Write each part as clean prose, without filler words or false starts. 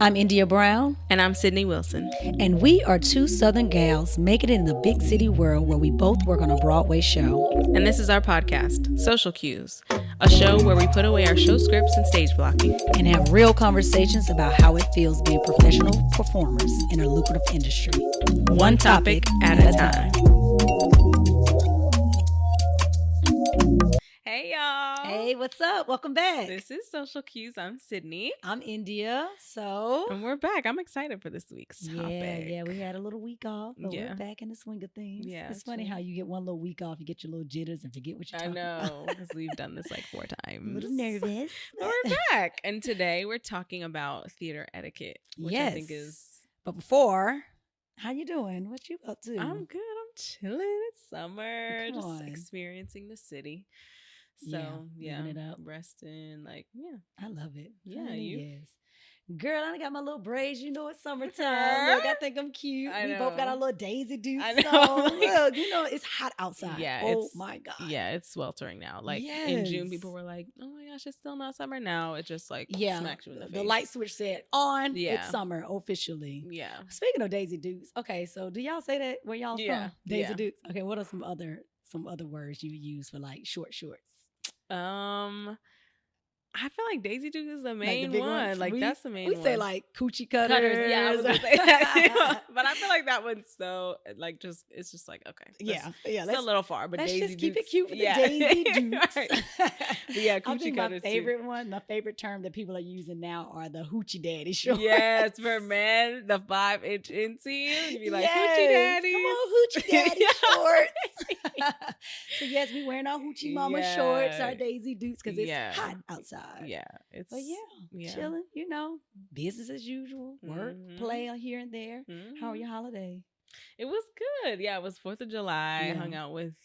I'm India Brown, And I'm Sidney Wilson. and we are two Southern gals making it in the big city world where we both work on a Broadway show. And this is our podcast, Social Cues, a show where we put away our show scripts and stage blocking. And have real conversations about how it feels being professional performers in a lucrative industry. One topic at a time. Hey, y'all. Hey, what's up? Welcome back. This is Social Cues. I'm Sidney. I'm India. So, And we're back. I'm excited for this week's topic. yeah, we had a little week off, but Yeah. we're back in the swing of things. Yeah, It's funny true. how you get one little week off, you get your little jitters and forget what you're I talking about. know, because we've done this like 4 times. A little nervous. But we're back. And today we're talking about theater etiquette, which I think is... But before, how you doing? What you up to? I'm good. I'm chilling. It's summer. Come Just on. experiencing the city. So, living it up. resting. Like, yeah. I love it. Yeah, Honey, you? yes. Girl, I done got my little braids. You know it's summertime. Her? Look, I think I'm cute. I We both got know. our little Daisy Dukes. I know. So, look, you know, it's hot outside. Yeah, Oh it's- my God. Yeah, it's sweltering now. Like in June, Yes. people were like, "Oh my gosh, it's still not summer." Now it just like Yeah. smacks you in the face. The light switch said on. Yeah. It's summer officially. Yeah. Speaking of Daisy Dukes, okay, so do y'all say that where y'all Yeah, from? Daisy yeah. Dukes. Okay, what are some other words you use for like short shorts? I feel like Daisy Duke is the Like the main big one. ones? Like that's the main We one. say like coochie cutters. Yeah, I was gonna say that. But I feel like that one's so like just it's just like okay. yeah. It's Let's, a little far, but let's Daisy just keep it Dukes- cute with yeah. the Daisy Dukes. Right. But yeah, I coochie think cutters my too. favorite one, my favorite term that people are using now are the hoochie daddy shorts. Yes, for men, the 5-inch inseam. You'd be like, Yes, hoochie daddies. Come on, hoochie daddy shorts. So yes, we wearing our hoochie mama shorts, our Yeah. Daisy Dukes, because it's Yeah. hot outside. Yeah, it's But yeah, chilling, you know, business as usual, work, Mhm. play here and there. How are Mhm. your holiday? It was good. Yeah, it was 4th of July. Yeah. Hung out with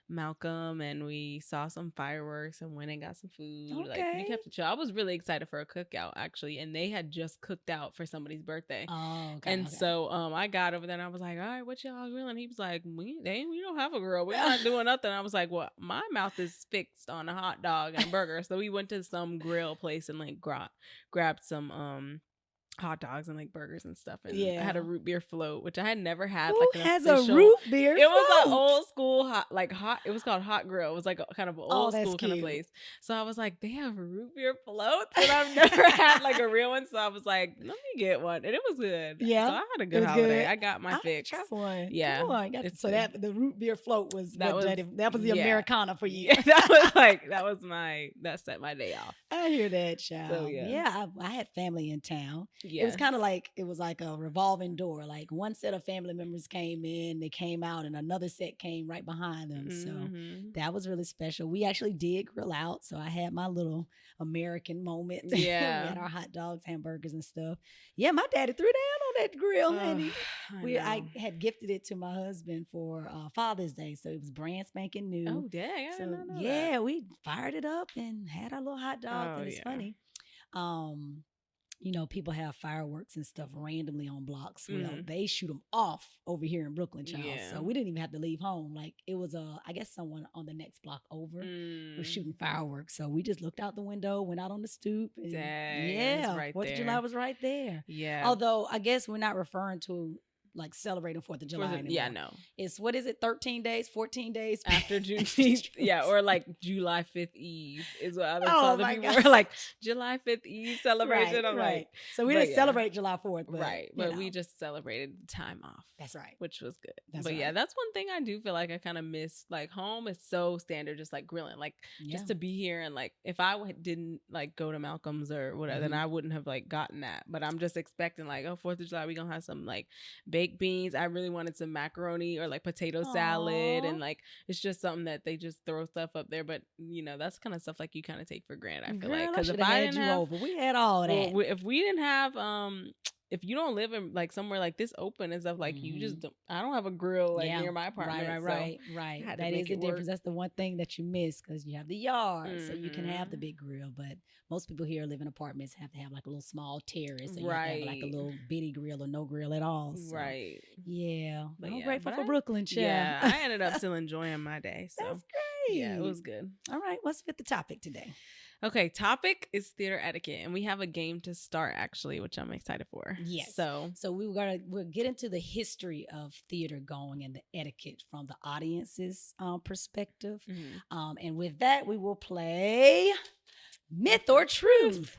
Malcolm and we saw some fireworks and went and got some food. Like we Okay. kept it chill. I was really excited for a cookout actually, and they had just cooked out for somebody's birthday. Oh, okay. And so I got over there and I was like, all right, what y'all grilling? He was like, we don't have a grill. We're not doing nothing. I was like, well, my mouth is fixed on a hot dog and a burger. So we went to some grill place and like grabbed some hot dogs and like burgers and stuff. And I had a Yeah. root beer float, which I had never had. Who Like an has official, a root beer? it was an float? old school hot. It was called Hot Grill. It was like a kind of an Oh, old that's school kind of cute. place. So I was like, they have root beer floats, and I've never had like a real one. So I was like, let me get one, and it was good. Yeah, so I had a it good was holiday. good. I got my I fix. try one. Yeah, Come on, it's so good. that the root beer float was That was- that was the yeah. Americana for you. Yeah, that set my day off. I hear that, child. So, yeah. I had family in town. Yeah, It was kind of like a revolving door. Like one set of family members came in, they came out, and another set came right behind them. So Mhm. that was really special. We actually did grill out, so I had my little American moment. Yeah. We had our hot dogs, hamburgers, and stuff. Yeah, my daddy threw down on that grill, honey. I know. had gifted it to my husband for Father's Day, so it was brand spanking new. Oh dang! I did So not know yeah, that. we fired it up and had our little hot dogs, Oh, and it's yeah. funny. You know, people have fireworks and stuff randomly on blocks. Well, Mhm. they shoot them off over here in Brooklyn, child. Yeah. So we didn't even have to leave home. Like it was I guess someone on the next block over was shooting fireworks. So we just looked out the window, went out on the stoop, and Dang, it's yeah, right 4th of there. July was right there. Yeah. Although I guess we're not referring to like celebrating 4th of July anymore. Yeah, no. It's what is it? 13 days, 14 days After Juneteenth, yeah, or like July 5th Eve is what other, Oh, other my people God. were like July 5th Eve celebration. Right, I'm right. like, So we but didn't yeah. celebrate July 4th, but right, you but know, we just celebrated the time off, that's right. which was good. That's but yeah, right. that's one thing I do feel like I kind of miss. Like home is so standard, just like grilling, like just to be here and like if I didn't like go to Malcolm's or whatever, then Mhm. I wouldn't have like gotten that. But I'm just expecting like, oh, 4th of July, we gonna have some like baked beans. I really wanted some macaroni or like potato salad, Aw. and like it's just something that they just throw stuff up there. But you know, that's kind of stuff like you kind of take for granted. I feel like because if I I had didn't you have, over, we had all that. well, if we didn't have if you don't live in like somewhere like this open and stuff, like you just don't, I don't have a grill like near my apartment. Right. I had to That make is the it difference. work. That's the one thing that you miss because you have the yard, so you can have the Mhm. big grill. But most people here live in apartments have to have like a little small terrace, and you have to have like a Right. little bitty grill or no grill at all. So, Right. Yeah, But I'm yeah, grateful but for I- Brooklyn, child. Yeah. I ended up still enjoying my day. So That's great. yeah, it was good. All right, what's with the topic today? Okay, topic is theater etiquette, and we have a game to start actually, which I'm excited for. Yes. So we'll get into the history of theater going and the etiquette from the audience's perspective. And with that, we will play Myth or Truth.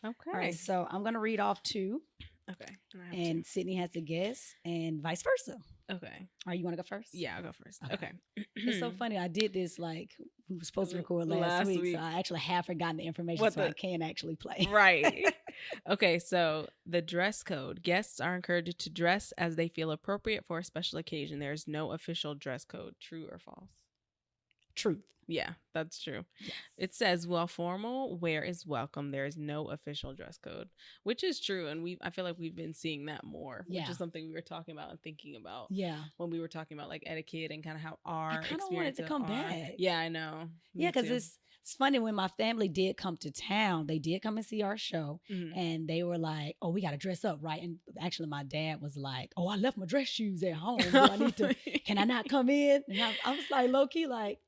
Okay. All right. So I'm gonna read off 2. Okay. And Sidney has to guess, and vice versa. Okay. All right, you want to go first? Yeah, I'll go first. Okay. It's so funny. I did this we were supposed to record last week, so I actually have forgotten the information, I can actually play. Right. Okay, so the dress code. Guests are encouraged to dress as they feel appropriate for a special occasion. There is no official dress code. True or false? Truth. Yeah, that's true. Yes. It says, while formal wear is welcome, there is no official dress code, which is true. And I feel like we've been seeing that more, which is something we were talking about and thinking about. Yeah. When we were talking about like etiquette and kind of how our I kind of wanted to come back. Yeah, I know. Yeah, because it's funny, when my family did come to town, they did come and see our show, and they were like, "Oh, we got to dress up, right?" And actually, my dad was like, "Oh, I left my dress shoes at home. Do I need to? Can I not come in?" And I was like, low key, like,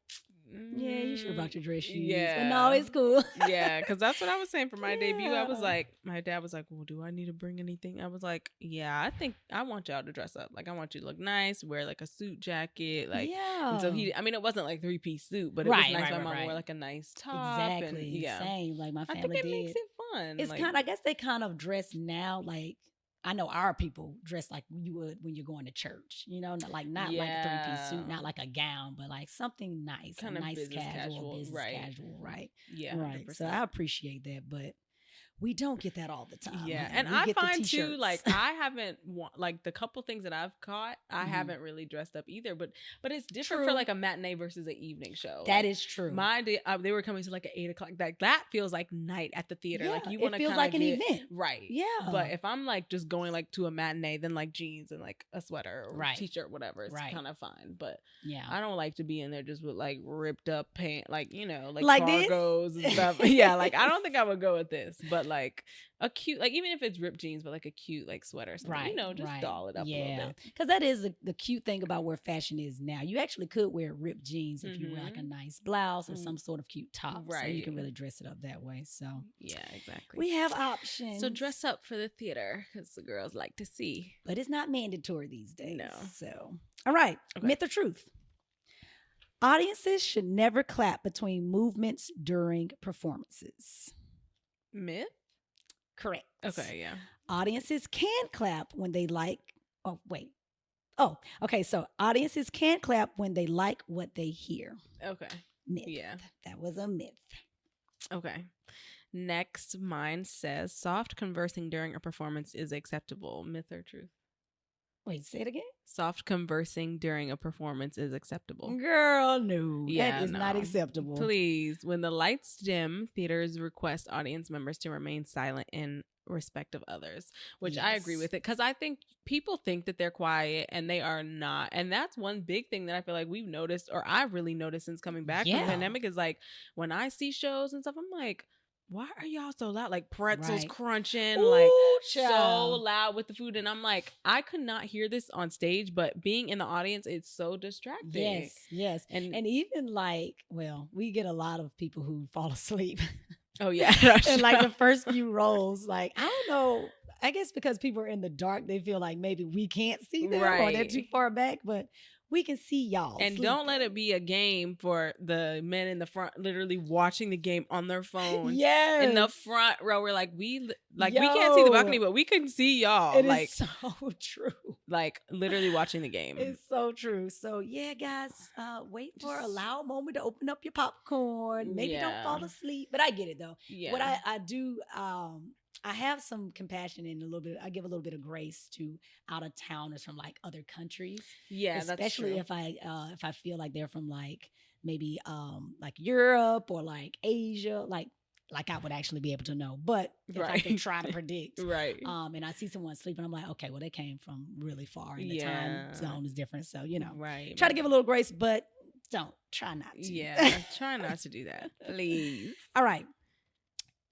yeah, you should have brought your dress shoes. Yeah. But no, it's cool. Yeah, because that's what I was saying for my debut. I was like, my dad was like, well, do I need to bring anything? I was like, yeah, I think I want y'all to dress up. Like, I want you to look nice, wear like a suit jacket. Like, yeah. And so it wasn't like 3-piece suit, but it was nice. My mom wore like a nice top. Exactly. And, same. Like my family I think it makes it fun. It's kind of, I guess they kind of dress now like, I know our people dress like you would when you're going to church, not like a 3-piece suit, not like a gown, but like something nice, kind of nice casual, casual, right? Yeah, right. 100%. So I appreciate that, but we don't get that all the time. Yeah, and I find too, like I haven't like the couple things that I've caught, I haven't really dressed up either. But it's different for like a matinee versus an evening show. That is true. They were coming to like at 8 o'clock. Like that feels like night at the theater. Yeah, like you want to feels like an event, right? Yeah. But if I'm like just going like to a matinee, then like jeans and like a sweater or t-shirt, whatever, it's kind of fine. But yeah, I don't like to be in there just with like ripped up pants, like like cargos and stuff. Yeah, like I don't think I would go with this, but like a cute, like even if it's ripped jeans, but like a cute like sweater or something, just doll it up a little bit. Because that is the cute thing about where fashion is now. You actually could wear ripped jeans if you wear like a nice blouse or some sort of cute top, so you can really dress it up that way. So yeah, exactly. We have options. So dress up for the theater because the girls like to see, but it's not mandatory these days. No. So all right, myth or truth? Audiences should never clap between movements during performances. Myth? Correct. Okay, yeah. Audiences can clap when they like. Oh, wait. Oh, okay. So audiences can clap when they like what they hear. Okay. Myth. Yeah. That was a myth. Okay. Next, mine says soft conversing during a performance is acceptable. Myth or truth? Wait, say it again. Soft conversing during a performance is acceptable. Girl, no. That is not acceptable. Please. When the lights dim, theaters request audience members to remain silent in respect of others, which I agree with it. Because I think people think that they're quiet and they are not. And that's one big thing that I feel like we've noticed, or I've really noticed since coming back from the pandemic, is like when I see shows and stuff, I'm like, why are y'all so loud? Like pretzels crunching, like so loud with the food. And I'm like, I could not hear this on stage, but being in the audience, it's so distracting. Yes. And even like, well, we get a lot of people who fall asleep. Oh, yeah. And like the first few rows, like, I don't know. I guess because people are in the dark, they feel like maybe we can't see them or they're too far back, but we can see y'all. And don't let it be a game for the men in the front literally watching the game on their phones. Yes. In the front row, we're like, we can't see the balcony, but we can see y'all. It like, is so true. Like literally watching the game. It's so true. So yeah, guys, wait for a loud moment to open up your popcorn. Maybe don't fall asleep. But I get it though. Yeah. What I do, I have some compassion and I give a little bit of grace to out of towners from like other countries. Yeah, especially if I feel like they're from like maybe like Europe or like Asia, like I would actually be able to know. But if I can try to predict, and I see someone sleeping, I'm like, okay, well they came from really far and the time zone is different, so try to give a little grace, but try not to. Yeah, try not to do that, please. All right.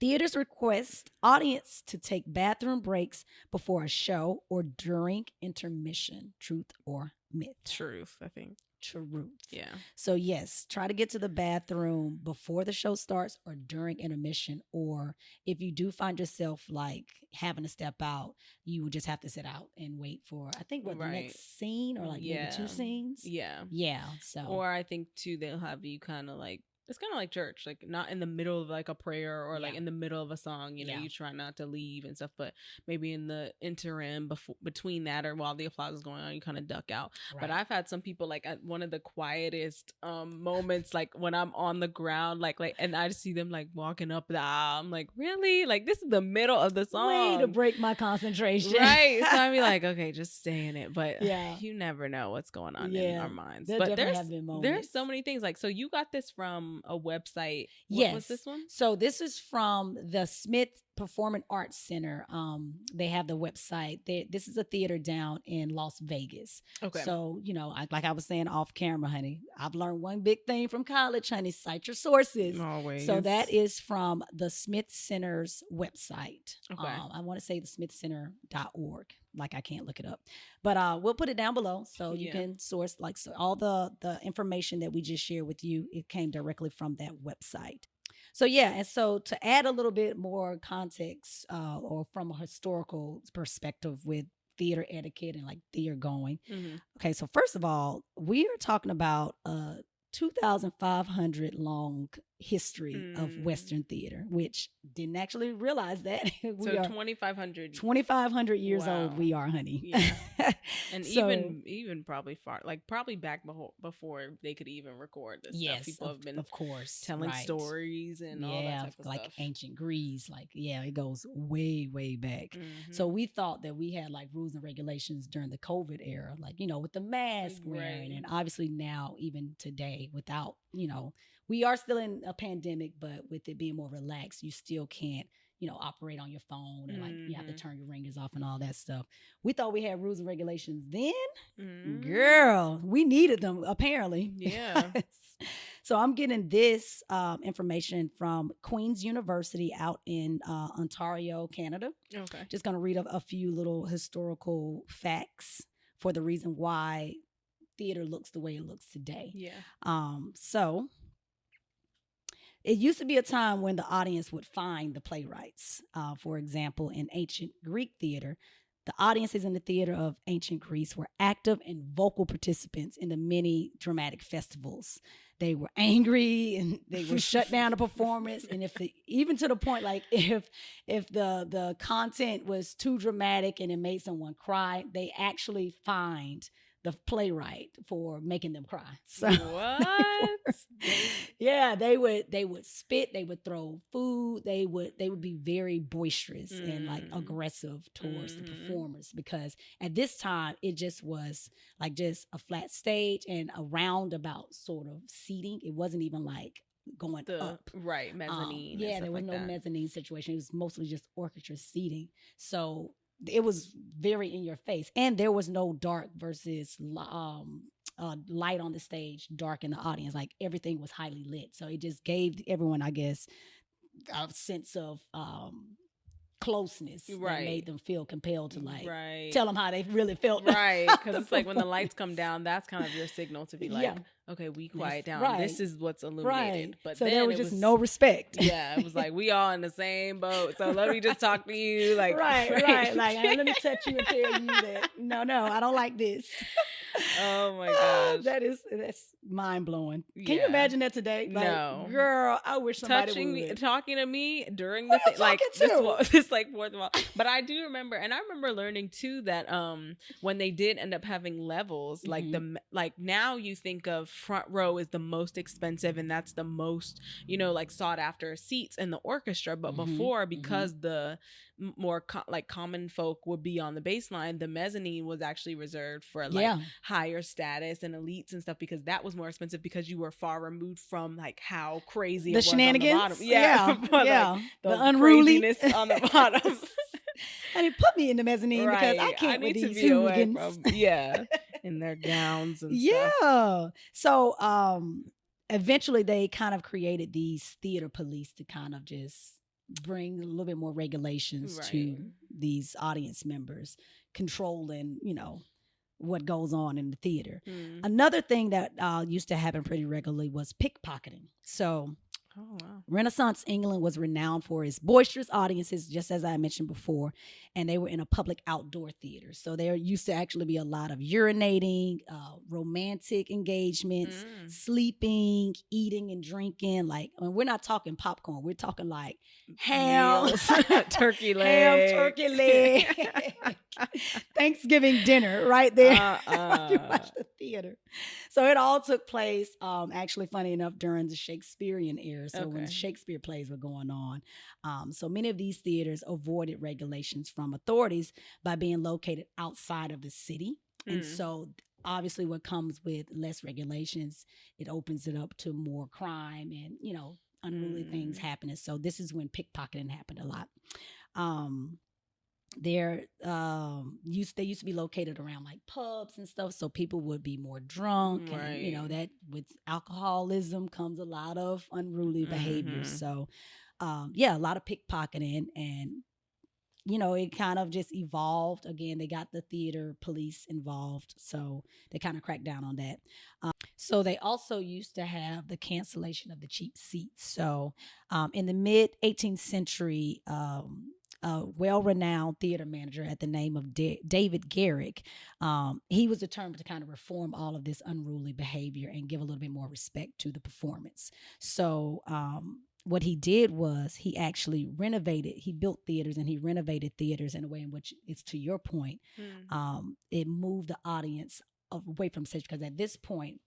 Theaters request audience to take bathroom breaks before a show or during intermission. Truth or myth? Truth, I think. truth. Yeah. So yes, try to get to the bathroom before the show starts or during intermission. Or if you do find yourself like having to step out, you would just have to sit out and wait for, I think, what, the next scene or like maybe 2 scenes. Yeah. Yeah. So, or I think too, they'll have you kind of like, it's kind of like church, like not in the middle of like a prayer or like in the middle of a song, you know, you try not to leave and stuff, but maybe in the interim between that or while the applause is going on, you kind of duck out. Right. But I've had some people like at one of the quietest moments, like when I'm on the ground, like, and I just see them like walking up the aisle. I'm like, really? Like this is the middle of the song. Way to break my concentration. Right. So I'd be like, okay, just stay in it. But you never know what's going on in our minds. But there's so many things. Like, so you got this from a website. What was this one? So this is from the Smith Performing Arts Center. They have the website. This is a theater down in Las Vegas. Okay. So, you know, like I was saying off camera, honey, I've learned one big thing from college, honey. Cite your sources. Always. So that is from the Smith Center's website. Okay. I want to say the smithcenter.org. Like I can't look it up, but we'll put it down below so you can source so all the information that we just shared with you. It came directly from that website. So and so to add a little bit more context or from a historical perspective with theater etiquette and like theater going. Mm-hmm. Okay, so first of all, we are talking about 2,500 long history of Western theater, which didn't actually realize that. So 2,500 years old we are, honey. Yeah. And so, even probably probably back before they could even record this stuff. People have been, of course, telling stories and all that type of like stuff. Ancient Greece, it goes way, way back. Mm-hmm. So we thought that we had like rules and regulations during the COVID era, like, you know, with the mask wearing, and obviously now even today without, you know, we are still in a pandemic, but with it being more relaxed, you still can't, you know, operate on your phone and like you have to turn your ringers off and all that stuff. We thought we had rules and regulations then. Girl, we needed them apparently. Yeah. So I'm getting this information from Queen's University out in Ontario, Canada. Okay. Just going to read a few little historical facts for the reason why theater looks the way it looks today. Yeah. So it used to be a time when the audience would find the playwrights. For example, in ancient Greek theater, the audiences in the theater of ancient Greece were active and vocal participants in the many dramatic festivals. They were angry and they would shut down the performance. And even to the point, like if the content was too dramatic and it made someone cry, they actually fined the playwright for making them cry. So what? They would spit, they would throw food, they would be very boisterous and like aggressive towards the performers, because at this time it just was like just a flat stage and a roundabout sort of seating. It wasn't even like going up. Right, mezzanine. There was no mezzanine situation. It was mostly just orchestra seating. So it was very in your face, and there was no dark versus light on the stage, dark in the audience. Like everything was highly lit, so it just gave everyone, I guess, a sense of closeness that made them feel compelled to tell them how they really felt. Right, because it's like when the lights come down, that's kind of your signal to be like, okay, we quiet down. Right. This is what's illuminated. Right. But so then there was just no respect. Yeah, it was like, we all in the same boat. So let me just talk to you. Like, right. Like, let me touch you and tell you that no, I don't like this. Oh my gosh. That's mind blowing. Can you imagine that today? Like, no. Girl, I wish somebody would. Talking to me during the thing. Like this like fourth of all. But I do remember, and I remember learning too that when they did end up having levels, like now you think of front row is the most expensive and that's the most, you know, like sought after seats in the orchestra. But before, because the more common folk would be on the baseline, the mezzanine was actually reserved for like higher status and elites and stuff, because that was more expensive because you were far removed from like how crazy the it was shenanigans on the bottom. Like, the unruliness on the bottom. And it put me in the mezzanine because I can't with these hooligans. In their gowns and stuff. So eventually they kind of created these theater police to kind of just bring a little bit more regulations to these audience members, controlling, you know, what goes on in the theater. Mm. Another thing that used to happen pretty regularly was pickpocketing. So Oh, wow. Renaissance England was renowned for its boisterous audiences, just as I mentioned before, and they were in a public outdoor theater. So there used to actually be a lot of urinating, romantic engagements, sleeping, eating and drinking. Like, I mean, we're not talking popcorn. We're talking like ham, turkey leg, turkey leg, Thanksgiving dinner right there. You watch the theater. So it all took place, actually, funny enough, during the Shakespearean era. So when Shakespeare plays were going on. So many of these theaters avoided regulations from authorities by being located outside of the city. And so obviously what comes with less regulations, it opens it up to more crime and, you know, unruly things happening. So this is when pickpocketing happened a lot. They used to be located around like pubs and stuff, so people would be more drunk, and you know that with alcoholism comes a lot of unruly behaviors. So a lot of pickpocketing, and you know, it kind of just evolved. Again, they got the theater police involved, so they kind of cracked down on that. So they also used to have the cancellation of the cheap seats. So in the mid 18th century, a well-renowned theater manager at the name of David Garrick, he was determined to kind of reform all of this unruly behavior and give a little bit more respect to the performance. So what he did was he actually he built theaters and he renovated theaters in a way in which, it's to your point, it moved the audience away from stage, because at this point,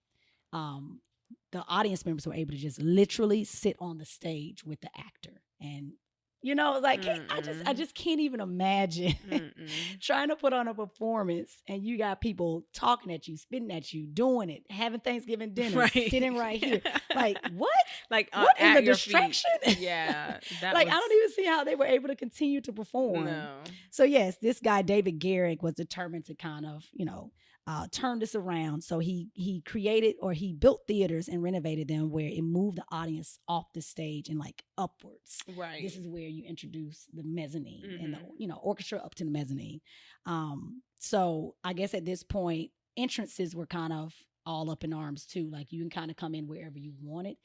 the audience members were able to just literally sit on the stage with the actor. And you know, like I just can't even imagine trying to put on a performance and you got people talking at you, spitting at you, doing it, having Thanksgiving dinner, sitting right here. Like, what? Like, what in the distraction? Yeah. I don't even see how they were able to continue to perform. No. So yes, this guy, David Garrick, was determined to kind of, you know, turn this around. So he built theaters and renovated them where it moved the audience off the stage and like upwards. Right. This is where you introduce the mezzanine and the, you know, orchestra up to the mezzanine. So I guess at this point, entrances were kind of all up in arms too. Like, you can kind of come in wherever you wanted.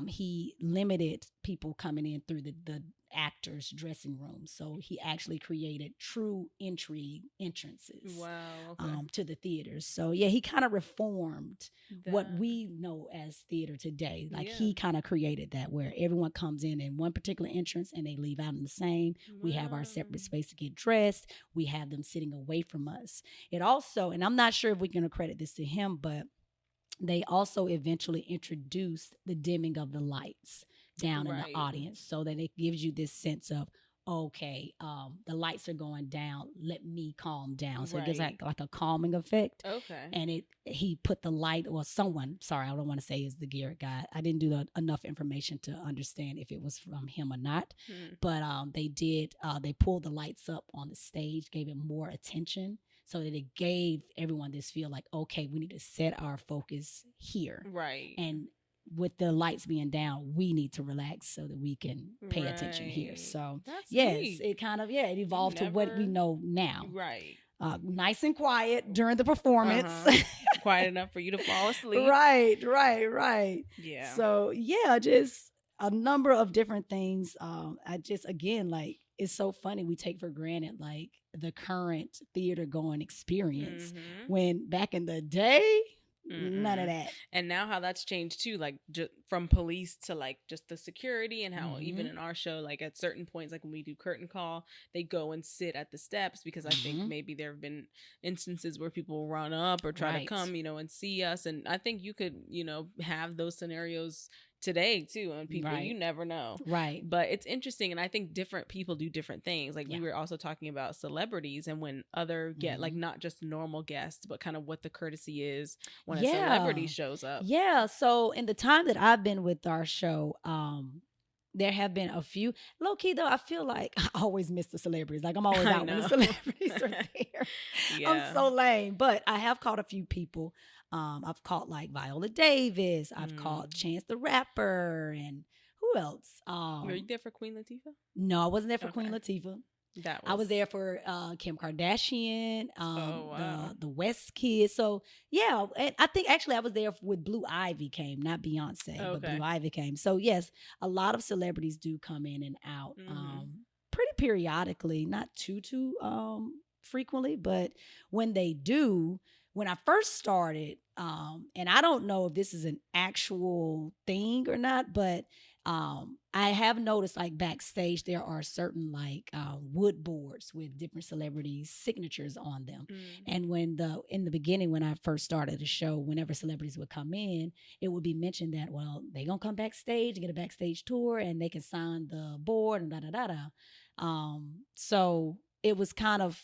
He limited people coming in through the actors' dressing room. So he actually created true entrances. Wow. To the theaters. So yeah, he kind of reformed what we know as theater today. Like, he kind of created that where everyone comes in one particular entrance and they leave out in the same. We have our separate space to get dressed. We have them sitting away from us. It also, and I'm not sure if we're going to credit this to him, but they also eventually introduced the dimming of the lights down in the audience, so that it gives you this sense of, okay, the lights are going down, let me calm down. So it gives like a calming effect. Okay. And he put the light, or someone, sorry, I don't want to say it's the Garrett guy. I didn't do enough information to understand if it was from him or not. But they pulled the lights up on the stage, gave it more attention, so that it gave everyone this feel like, okay, we need to set our focus here. Right. And with the lights being down, we need to relax so that we can pay attention here. So deep. It kind of, it evolved to what we know now. Right. Nice and quiet during the performance. Quiet enough for you to fall asleep. Right. Yeah. So just a number of different things. Again, like, it's so funny. We take for granted like the current theater going experience, when back in the day, none of that. And now how that's changed too, like from police to like just the security, and how even in our show, like at certain points, like when we do curtain call, they go and sit at the steps, because I think maybe there have been instances where people run up or try to come, you know, and see us. And I think you could, you know, have those scenarios today too, and people, you never know. Right. But it's interesting, and I think different people do different things. Like we were also talking about celebrities, and when other like not just normal guests, but kind of what the courtesy is when a celebrity shows up. Yeah. So in the time that I've been with our show, there have been a few. Low key though, I feel like I always miss the celebrities. Like, I'm always out when the celebrities are there. I'm so lame. But I have caught a few people. I've caught like Viola Davis. I've caught Chance the Rapper, and who else? Were you there for Queen Latifah? No, I wasn't there for Queen Latifah. I was there for Kim Kardashian, wow. the West Kids. So yeah, and I think actually I was there with Blue Ivy came, not Beyonce, but Blue Ivy came. So yes, a lot of celebrities do come in and out, pretty periodically, not too frequently, but when they do, when I first started, and I don't know if this is an actual thing or not, but I have noticed like backstage there are certain like wood boards with different celebrities' signatures on them. And in the beginning when I first started the show, whenever celebrities would come in, it would be mentioned that they gonna come backstage and get a backstage tour and they can sign the board and da da da da. So it was kind of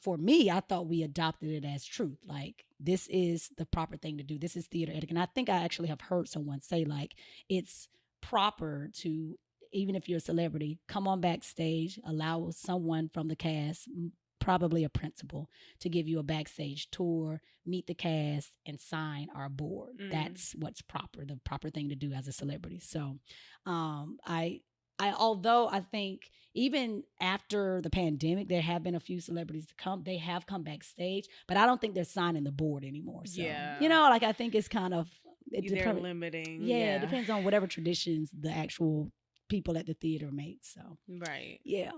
for me, I thought we adopted it as truth. Like this is the proper thing to do. This is theater etiquette. And I think I actually have heard someone say like it's proper to, even if you're a celebrity, come on backstage, allow someone from the cast, probably a principal, to give you a backstage tour, meet the cast, and sign our board. That's what's proper, the proper thing to do as a celebrity. So although I think even after the pandemic, there have been a few celebrities to come. They have come backstage, but I don't think they're signing the board anymore. So, like I think it's kind of they're limiting. Yeah, it depends on whatever traditions the actual people at the theater make. So yeah.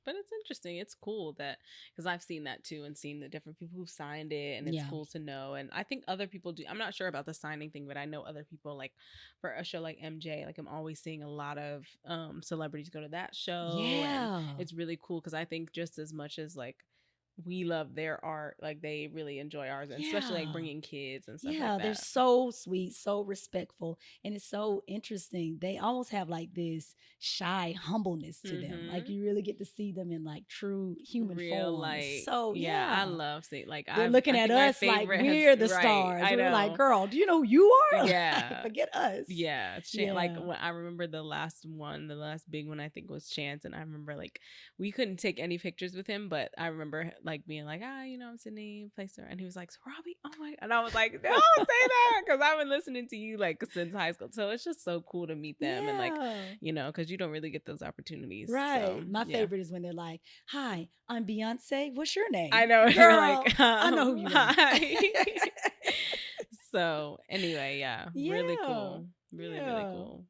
But it's interesting, it's cool that, because I've seen that too and seen the different people who signed it, and it's cool to know. And I think other people do. I'm not sure about the signing thing, but I know other people, like for a show like MJ, like I'm always seeing a lot of celebrities go to that show. And it's really cool because I think just as much as like we love their art, like they really enjoy ours, and especially like bringing kids and stuff like that. They're so sweet, so respectful, and it's so interesting. They almost have like this shy humbleness to them. Like you really get to see them in like true human form. Like, so I love seeing like they're looking at us like we're the stars. We're like, girl, do you know who you are? Yeah, forget us. Like when I remember the last big one, I think was Chance, and I remember like we couldn't take any pictures with him, but I remember like being like, I'm Sidney, place her, and he was like, Robbie, oh my, and I was like, don't say that, because I've been listening to you like since high school. So it's just so cool to meet them, and like because you don't really get those opportunities, right? So, my favorite is when they're like, hi, I'm Beyonce, what's your name? I know. Girl, you're like, I know who you are. So anyway, really cool, really cool.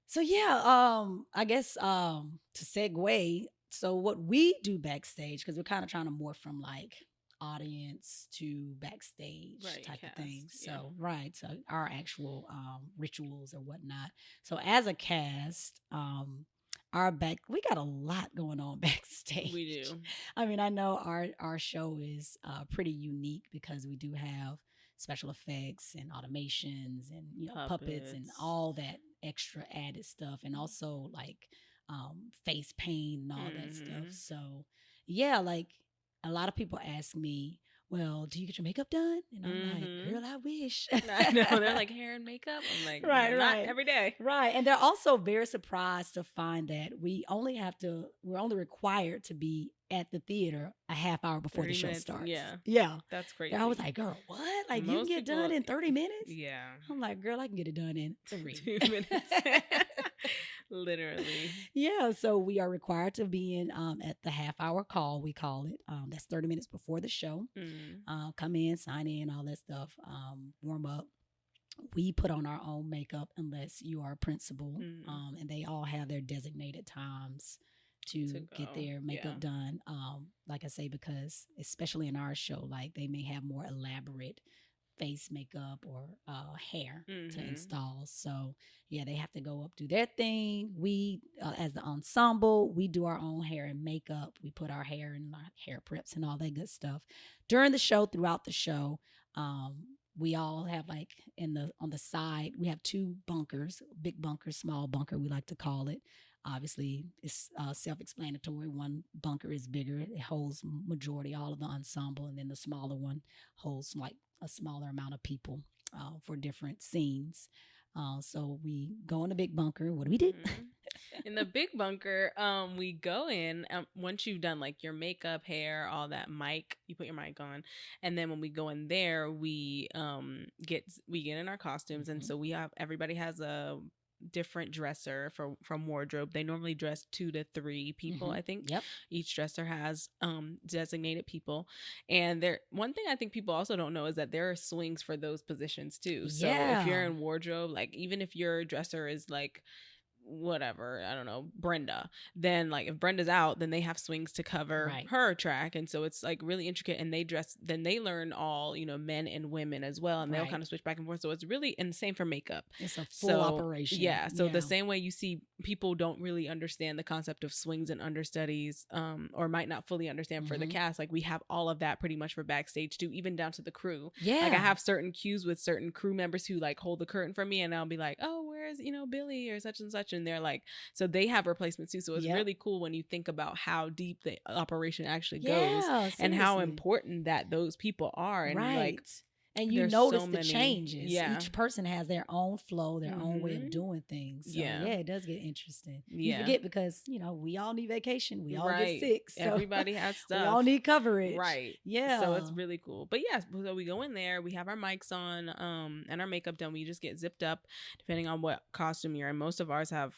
So I guess to segue, so what we do backstage, because we're kind of trying to morph from like audience to backstage type of thing. So so our actual rituals or whatnot. So as a cast, we got a lot going on backstage. We do. I mean, I know our show is pretty unique because we do have special effects and automations and puppets and all that extra added stuff, and also like face paint and all that stuff. So like a lot of people ask me, well, do you get your makeup done? And I'm like, girl, I wish. I know. They're like, hair and makeup. I'm like, not every day. Right. And they're also very surprised to find that we're only required to be at the theater a half hour before the show starts. Yeah. That's crazy. And I was like, girl, what? Like you can get done in 30 minutes? Yeah. I'm like, girl, I can get it done in 3 2 minutes. Literally. Yeah. So we are required to be in at the half hour call, we call it. That's 30 minutes before the show. Come in, sign in, all that stuff. Warm up. We put on our own makeup unless you are a principal. And they all have their designated times to get their makeup done. Like I say, because especially in our show, like they may have more elaborate face makeup or hair to install. So they have to go up, do their thing. We as the ensemble, we do our own hair and makeup. We put our hair in our hair preps and all that good stuff during the show. Throughout the show, we all have like on the side, we have 2 bunkers, big bunker, small bunker, we like to call it. Obviously, it's self-explanatory. One bunker is bigger. It holds majority all of the ensemble, and then the smaller one holds like a smaller amount of people for different scenes. So we go in the big bunker. What do we do? In the big bunker, we go in once you've done like your makeup, hair, all that. You put your mic on, and then when we go in there, we get in our costumes, and so everybody has a different dresser from wardrobe. They normally dress 2 to 3 people, I think. Yep. Each dresser has designated people. And one thing I think people also don't know is that there are swings for those positions too. So if you're in wardrobe, like even if your dresser is like whatever, I don't know, Brenda, then like if Brenda's out, then they have swings to cover her track. And so it's like really intricate, and then they learn all, men and women as well, and they'll kind of switch back and forth. So it's really, and the same for makeup. It's a full operation. Yeah. So the same way you see people don't really understand the concept of swings and understudies, or might not fully understand for the cast. Like we have all of that pretty much for backstage too, even down to the crew. Yeah. Like I have certain cues with certain crew members who like hold the curtain for me, and I'll be like, oh, where's, Billy or such and such. And they're like, so they have replacements too. So it's really cool when you think about how deep the operation actually goes, and how important that those people are. And like, and you notice the changes. Yeah. Each person has their own flow, their own way of doing things. So yeah, it does get interesting. You forget because, we all need vacation. We all get sick. So everybody has stuff. We all need coverage. Right. Yeah. So it's really cool. But yeah, so we go in there, we have our mics on, and our makeup done. We just get zipped up depending on what costume you're in. Most of ours are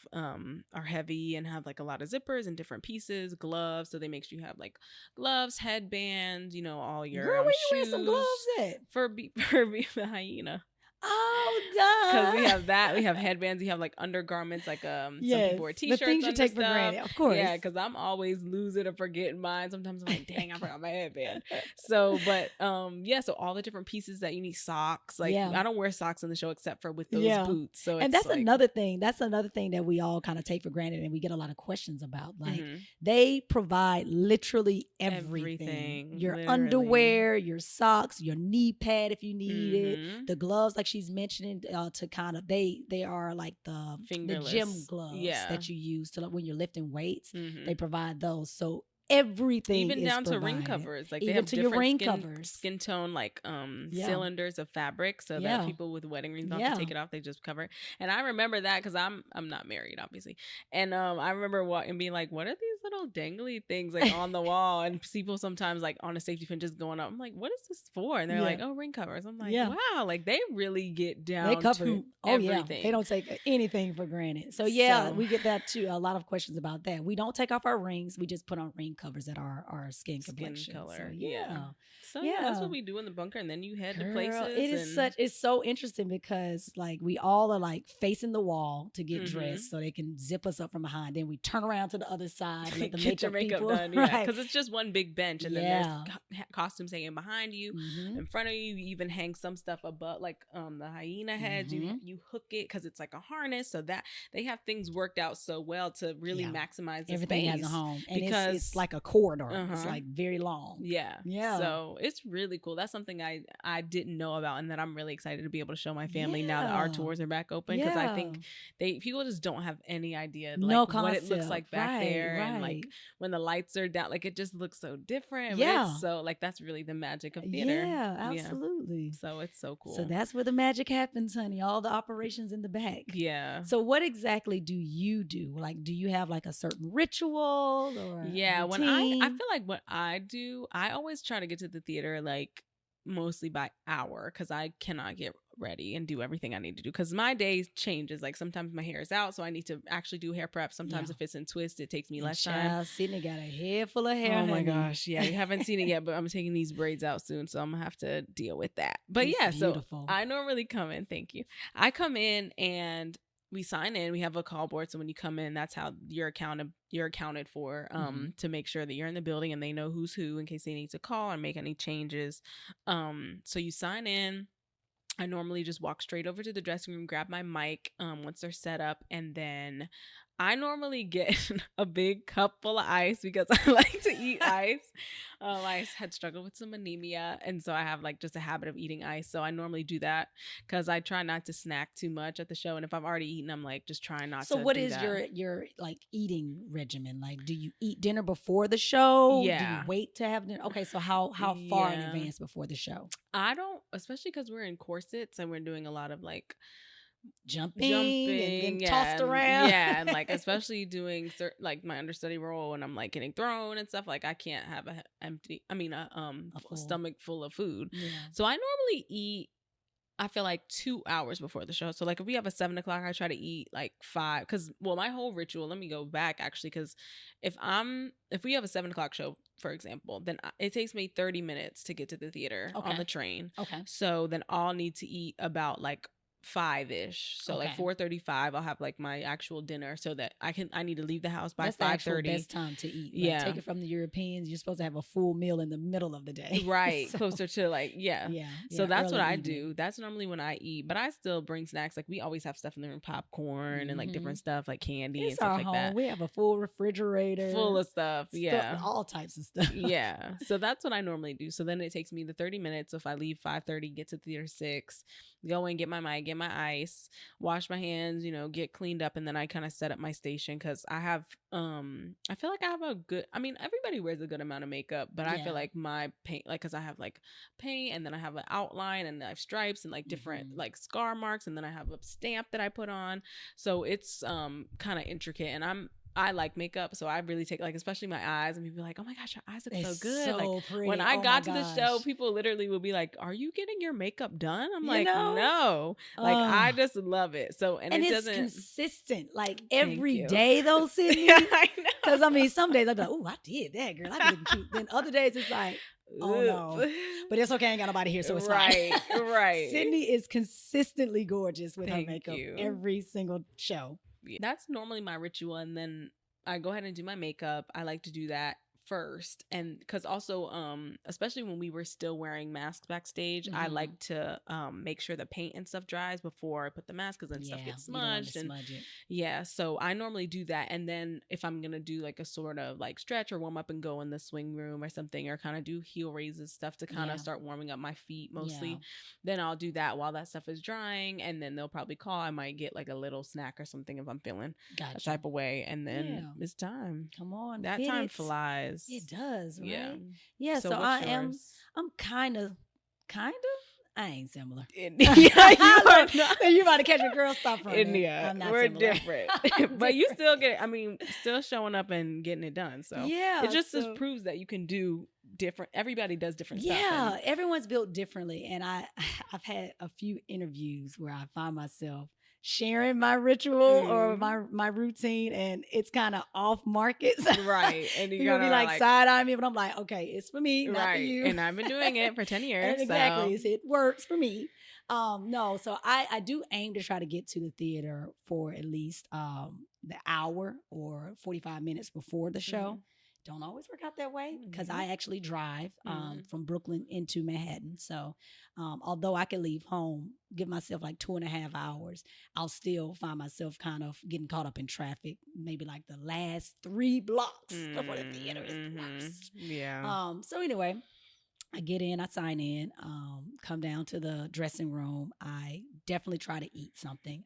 heavy and have like a lot of zippers and different pieces, gloves. So they make sure you have like gloves, headbands, all your Girl, where you shoes. wear some gloves at? For the hyena. Oh, duh. Because we have that. We have headbands. We have like undergarments, like some people wear t-shirts. The things you take for granted, of course. Yeah, because I'm always losing or forgetting mine. Sometimes I'm like, dang, I forgot my headband. So so all the different pieces that you need, socks. Like I don't wear socks in the show except for with those boots. So and that's like, another thing. That's another thing that we all kind of take for granted, and we get a lot of questions about. Like they provide literally everything. Your underwear, your socks, your knee pad if you need it, the gloves, like she's mentioning, to kind of they are like the gym gloves that you use to when you're lifting weights. They provide those. So everything, even down provided. To ring covers, like even they have to your ring covers, skin tone, like cylinders of fabric, so that people with wedding rings don't have to take it off; they just cover it. And I remember that because I'm not married, obviously, and I remember walking, being like, "What are these little dangly things like on the wall?" And people sometimes like on a safety pin just going up. I'm like, "What is this for?" And they're like, "Oh, ring covers." I'm like, "Wow!" Like they really get down. They cover to everything. They don't take anything for granted. So we get that too. A lot of questions about that. We don't take off our rings. We just put on ring covers that are our skin complexion color. So, that's what we do in the bunker, and then you head to places. It's so interesting because like we all are like facing the wall to get dressed so they can zip us up from behind. Then we turn around to the other side, let the get your makeup done, because it's just one big bench, and then there's costumes hanging behind you, in front of you. You even hang some stuff above, like the hyena heads. You hook it because it's like a harness, so that they have things worked out so well to really maximize the everything space. Has a home, and because it's like a corridor. It's like very long. Yeah. So it's really cool. That's something I didn't know about, and that I'm really excited to be able to show my family now that our tours are back open, because I think people just don't have any idea like what it looks like back there, and like when the lights are down, like it just looks so different. So like that's really the magic of theater. Yeah, absolutely. So it's so cool. So that's where the magic happens, honey. All the operations in the back. Yeah. So what exactly do you do? Like, do you have like a certain ritual or when I feel like what I do, I always try to get to the theater like mostly by hour, because I cannot get ready and do everything I need to do, because my day changes. Like sometimes my hair is out, so I need to actually do hair prep. Sometimes if it's in twist, it takes me less time. Sidney got a hair full of hair. Oh my gosh, yeah, you haven't seen it yet, but I'm taking these braids out soon, so I'm gonna have to deal with that. But it's beautiful. So I normally come in. Thank you. I come in and we sign in. We have a call board, so when you come in, that's how you're accounted for, to make sure that you're in the building and they know who's who in case they need to call or make any changes. So you sign in. I normally just walk straight over to the dressing room, grab my mic once they're set up, and then I normally get a big cup full of ice because I like to eat ice. I had struggled with some anemia, and so I have like just a habit of eating ice. So I normally do that because I try not to snack too much at the show. And if I've already eaten, I'm like just trying not to. So what is your like eating regimen? Like, do you eat dinner before the show? Yeah. Do you wait to have dinner? Okay, so how far in advance before the show? I don't, especially because we're in corsets and we're doing a lot of like jumping and getting tossed around. Yeah, and like especially doing like my understudy role when I'm like getting thrown and stuff, like I can't have a stomach full of food. Yeah. So I normally eat I feel like 2 hours before the show. So like if we have a 7 o'clock, I try to eat like 5. Cause well, my whole ritual, let me go back actually. Cause if we have a 7 o'clock show, for example, then it takes me 30 minutes to get to the theater on the train. Okay. So then I'll need to eat about like 5-ish. So like 4:35, I'll have like my actual dinner so that I need to leave the house by 5:30. That's the best time to eat. Like, take it from the Europeans. You're supposed to have a full meal in the middle of the day. Right. So, closer to like, So that's what I do. That's normally when I eat, but I still bring snacks. Like we always have stuff in there, popcorn and like different stuff like candy and stuff like that. We have a full refrigerator. Full of stuff. Yeah. All types of stuff. Yeah. So that's what I normally do. So then it takes me the 30 minutes. So if I leave 5:30, get to theater 6, go and get my mic, get my ice, wash my hands, get cleaned up, and then I kind of set up my station because I have I feel like I have a good, I mean, everybody wears a good amount of makeup, but I feel like my paint, like, because I have like paint and then I have an outline and I have stripes and like different like scar marks, and then I have a stamp that I put on, so it's kind of intricate, and I like makeup, so I really take, like, especially my eyes, and people are like, oh my gosh, your eyes look so good. So like pretty. When I got to the show, people literally will be like, are you getting your makeup done? I'm like, no. Like, I just love it. So, and it it's doesn't consistent, like every day though, Sidney. Yeah, I know. Because I mean, some days I'll be like, oh, I did that, girl. I did looking cute. Then other days it's like, oh no, but it's okay. I ain't got nobody here, so it's right, fine. Right. Sidney is consistently gorgeous with her makeup every single show. Yeah. That's normally my ritual, and then I go ahead and do my makeup. I like to do that first, and because also especially when we were still wearing masks backstage, I like to make sure the paint and stuff dries before I put the mask, because then stuff gets smudged, and so I normally do that. And then if I'm gonna do like a sort of like stretch or warm up and go in the swing room or something, or kind of do heel raises stuff to kind of start warming up my feet mostly, then I'll do that while that stuff is drying, and then they'll probably call. I might get like a little snack or something if I'm feeling a type of way, and then it's time. Come on, that time flies. It does, right? Yeah. Yeah. So I'm kind of. I ain't similar. You about to catch a girl. Stop from India. I'm not We're similar. different. But you still get it. I mean, still showing up and getting it done. So it just proves that you can do different. Everybody does different stuff. Yeah, everyone's built differently. And I've had a few interviews where I find myself sharing my ritual or my routine, and it's kind of off market, right? And you're gonna be like side eye me, but I'm like, okay, it's for me, not for you. And I've been doing it for 10 years. Exactly, so it works for me. No, so I do aim to try to get to the theater for at least the hour or 45 minutes before the show. Don't always work out that way because I actually drive from Brooklyn into Manhattan. So although I can leave home, give myself like 2.5 hours, I'll still find myself kind of getting caught up in traffic. Maybe like the last 3 blocks before the theater is the worst. Yeah. So anyway, I get in, I sign in, come down to the dressing room. I definitely try to eat something.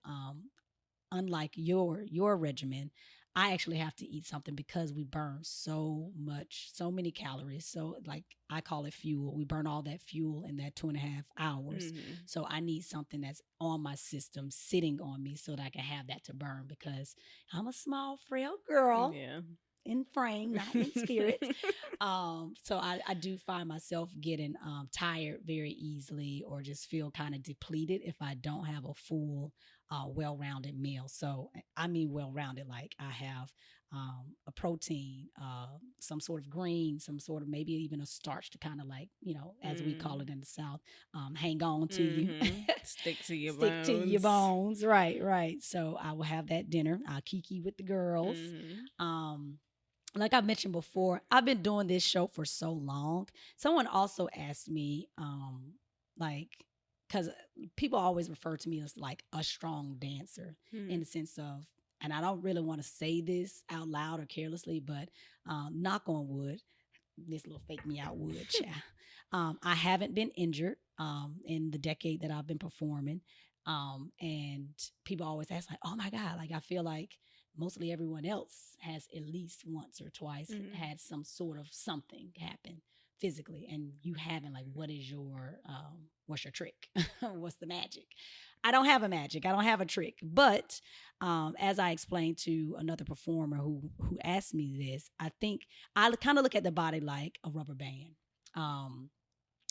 Unlike your regimen, I actually have to eat something because we burn so many calories. So like I call it fuel. We burn all that fuel in that 2.5 hours. So I need something that's on my system, sitting on me, so that I can have that to burn, because I'm a small, frail girl. Yeah. In frame, not in spirit. So I do find myself getting tired very easily, or just feel kind of depleted if I don't have a full well-rounded meal. So I mean well-rounded, like I have a protein, some sort of green, some sort of maybe even a starch to kind of like, as we call it in the South, hang on to you. Stick to your bones. Stick to your bones. Right. So I will have that dinner. I'll kiki with the girls. Like I mentioned before, I've been doing this show for so long. Someone also asked me, because people always refer to me as like a strong dancer in the sense of, and I don't really want to say this out loud or carelessly, but knock on wood, this little fake me out wood, I haven't been injured in the decade that I've been performing. And people always ask like, oh my God, like I feel like mostly everyone else has at least once or twice had some sort of something happen physically, and you haven't. Like, what's your trick? What's the magic? I don't have a magic. I don't have a trick. But as I explained to another performer who asked me this, I think I kind of look at the body like a rubber band.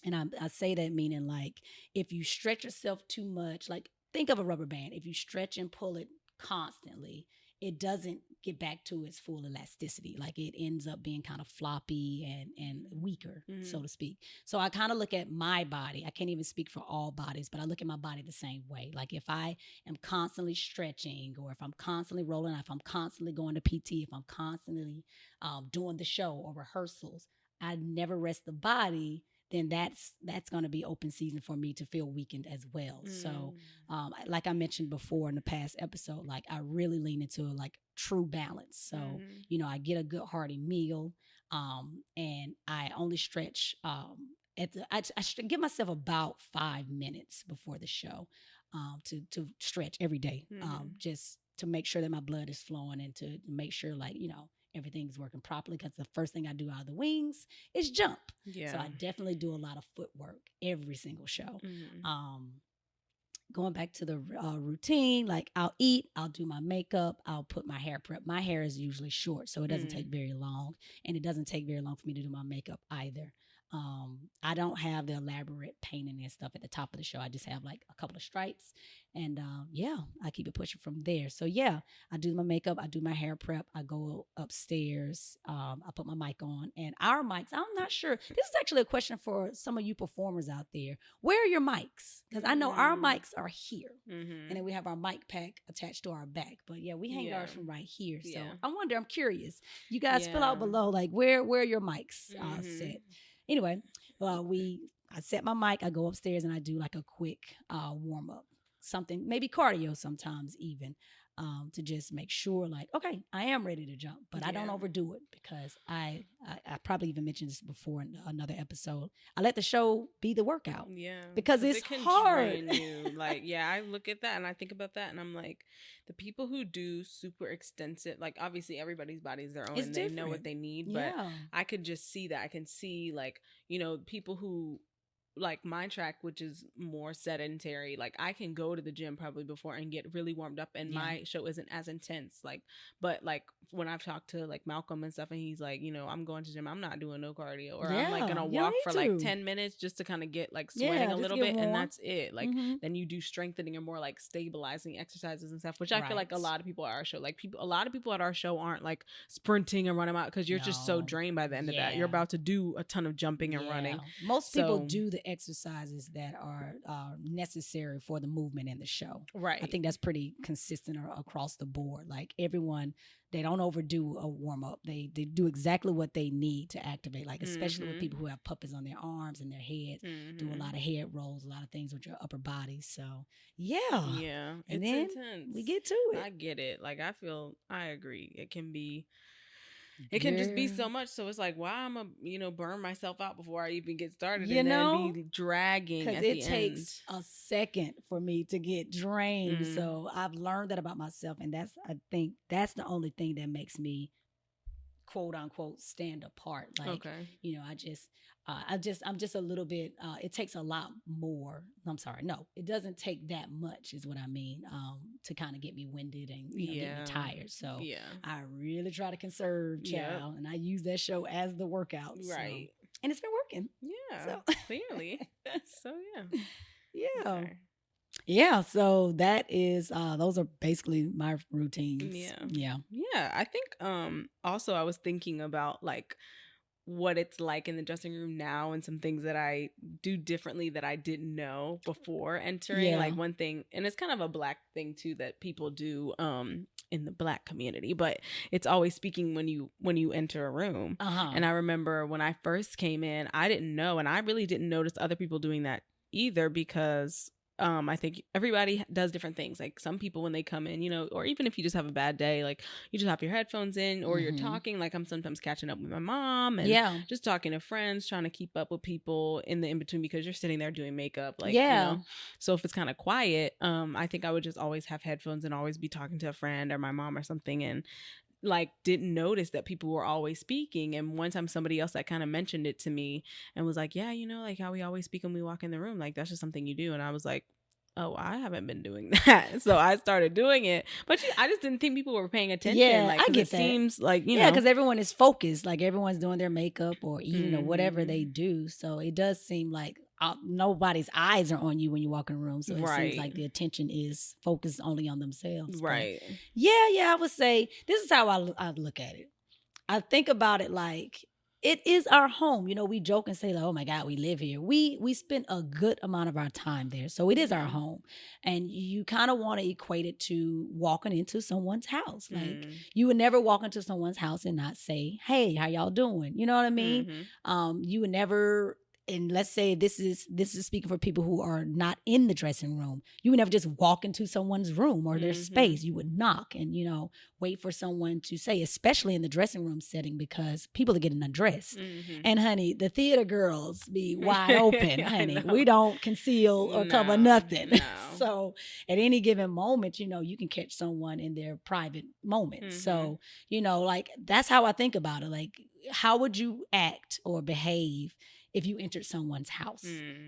And I say that meaning like if you stretch yourself too much, like think of a rubber band. If you stretch and pull it constantly, it doesn't get back to its full elasticity. Like it ends up being kind of floppy and weaker, so to speak. So I kind of look at my body. I can't even speak for all bodies, but I look at my body the same way. Like if I am constantly stretching, or if I'm constantly rolling out, if I'm constantly going to PT, if I'm constantly doing the show or rehearsals, I never rest the body, then that's going to be open season for me to feel weakened as well. So like I mentioned before in the past episode, like I really lean into like true balance. So you know, I get a good hearty meal, and I only stretch I give myself about 5 minutes before the show to stretch every day, just to make sure that my blood is flowing, and to make sure, like, you know, everything's working properly, because the first thing I do out of the wings is jump. Yeah. So I definitely do a lot of footwork every single show. Going back to the routine, like I'll eat, I'll do my makeup, I'll put my hair prep. My hair is usually short, so it doesn't take very long, and it doesn't take very long for me to do my makeup either. I don't have the elaborate painting and stuff at the top of the show. I just have like a couple of stripes, and yeah, I keep it pushing from there. So yeah, I do my makeup, I do my hair prep, I go upstairs, I put my mic on, and our mics, I'm not sure. This is actually a question for some of you performers out there. Where are your mics? Because I know our mics are here, and then we have our mic pack attached to our back. But yeah, we hang ours from right here. So I wonder, I'm curious. You guys fill out below, like where are your mics set? Anyway, I set my mic, I go upstairs, and I do like a quick warm up, something, maybe cardio sometimes even, to just make sure, like, okay, I am ready to jump, but I don't overdo it, because I probably even mentioned this before in another episode. I let the show be the workout. Yeah. Because it's hard. You. Like, yeah, I look at that and I think about that, and I'm like, the people who do super extensive, like obviously everybody's body is their own, and they know what they need, but I could just see that. I can see, like, you know, people who, like my track, which is more sedentary, like I can go to the gym probably before and get really warmed up, and my show isn't as intense, like, but like when I've talked to like Malcolm and stuff, and he's like, you know, I'm going to the gym, I'm not doing no cardio, or I'm like gonna walk for like 10 minutes just to kind of get like sweating a little bit, and that's it. Like then you do strengthening or more like stabilizing exercises and stuff, which I feel like a lot of people at our show, like a lot of people at our show aren't like sprinting and running out, because you're just so drained by the end of that. You're about to do a ton of jumping and running. Most people do the exercises that are necessary for the movement in the show. Right. I think that's pretty consistent across the board. Like everyone, they don't overdo a warm up. They do exactly what they need to activate. Like especially with people who have puppies on their arms and their heads, do a lot of head rolls, a lot of things with your upper body. So yeah, and it's then intense. We get to it. I get it. Like I agree. It can be. It can just be so much. So it's like, why I'm a, you know, burn myself out before I even get started, and then be dragging at the end. Because it takes a second for me to get drained. So I've learned that about myself, and I think that's the only thing that makes me, quote unquote, stand apart. Like, you know, I'm just a little bit, it takes a lot more. I'm sorry. No, it doesn't take that much is what I mean, to kind of get me winded and get me tired. So I really try to conserve, child. And I use that show as the workout. Right. So, and it's been working. Yeah. So. Clearly. So yeah. Okay. Yeah, so that is those are basically my routines. Yeah. I think also I was thinking about like what it's like in the dressing room now, and some things that I do differently that I didn't know before entering. Like one thing, and it's kind of a Black thing too that people do in the Black community, but it's always speaking when you enter a room. And I remember when I first came in, I didn't know, and I really didn't notice other people doing that either, because I think everybody does different things. Like some people when they come in, you know, or even if you just have a bad day, like you just have your headphones in, or you're talking. Like I'm sometimes catching up with my mom and just talking to friends, trying to keep up with people in the in-between, because you're sitting there doing makeup. Like, you know, so if it's kind of quiet, I think I would just always have headphones and always be talking to a friend or my mom or something, and like didn't notice that people were always speaking. And one time somebody else that kind of mentioned it to me and was like, yeah, you know, like how we always speak when we walk in the room, like that's just something you do. And I was like, oh, I haven't been doing that. So I started doing it. But I just didn't think people were paying attention. Yeah, like, I get it that. Seems like, yeah, because everyone is focused. Like everyone's doing their makeup or eating or whatever they do. So it does seem like nobody's eyes are on you when you walk in a room. So it seems like the attention is focused only on themselves. Right. But yeah, I would say this is how I look at it. I think about it like it is our home. You know, we joke and say, like, oh my God, we live here. We spend a good amount of our time there. So it is our home. And you kind of want to equate it to walking into someone's house. Like you would never walk into someone's house and not say, hey, how y'all doing? You know what I mean? You would never, and let's say this is speaking for people who are not in the dressing room. You would never just walk into someone's room or their space. You would knock and, you know, wait for someone to say, especially in the dressing room setting, because people are getting undressed. And honey, the theater girls be wide open, honey. We don't conceal or cover nothing. No. So at any given moment, you know, you can catch someone in their private moment. So, you know, like that's how I think about it. Like, how would you act or behave if you entered someone's house,